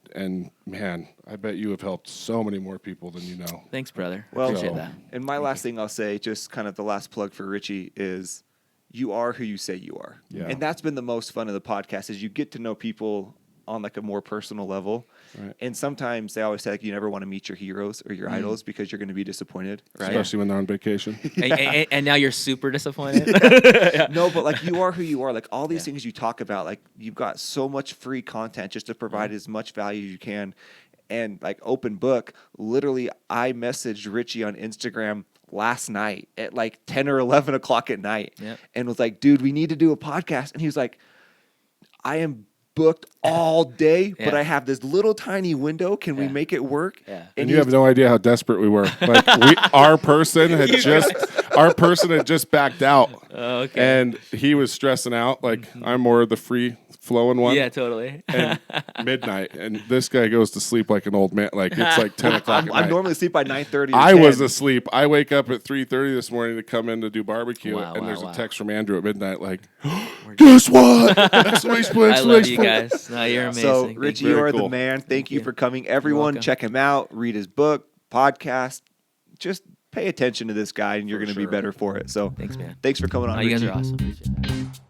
man, I bet you have helped so many more people than you know. Thanks, brother. Well, Appreciate that. And my last thing I'll say, just kind of the last plug for Richie, is you are who you say you are. Yeah. And that's been the most fun of the podcast, is you get to know people on like a more personal level. Right. And sometimes they always say, like, you never want to meet your heroes or your idols because you're going to be disappointed, right? Especially when they're on vacation. and now you're super disappointed. No, but like you are who you are. Like all these things you talk about, like you've got so much free content just to provide as much value as you can. And like open book, literally I messaged Richie on Instagram last night at like 10 or 11 o'clock at night and was like, dude, we need to do a podcast. And he was like, I am booked all day, but I have this little tiny window. Can we make it work? Yeah. And you have no idea how desperate we were. Like our person had just backed out. Oh, okay. And he was stressing out. Like I'm more the free flowing one. Yeah, totally. And midnight, and this guy goes to sleep like an old man. Like it's like 10 o'clock. I'm normally asleep by 9:30. I was asleep. I wake up at 3:30 this morning to come in to do barbecue, and there's a text from Andrew at midnight, like, "Guess what?" I love you guys. No, you're amazing. So, Richie, you are the man. Thank you for coming. Everyone, welcome. check him out. Read his book, podcast. Just pay attention to this guy, and you're going to be better for it. So, Thanks, man. Thanks for coming on. Oh, you guys Richie. are awesome. Appreciate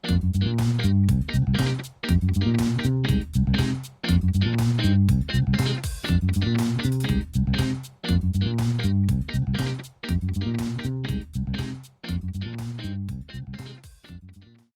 that.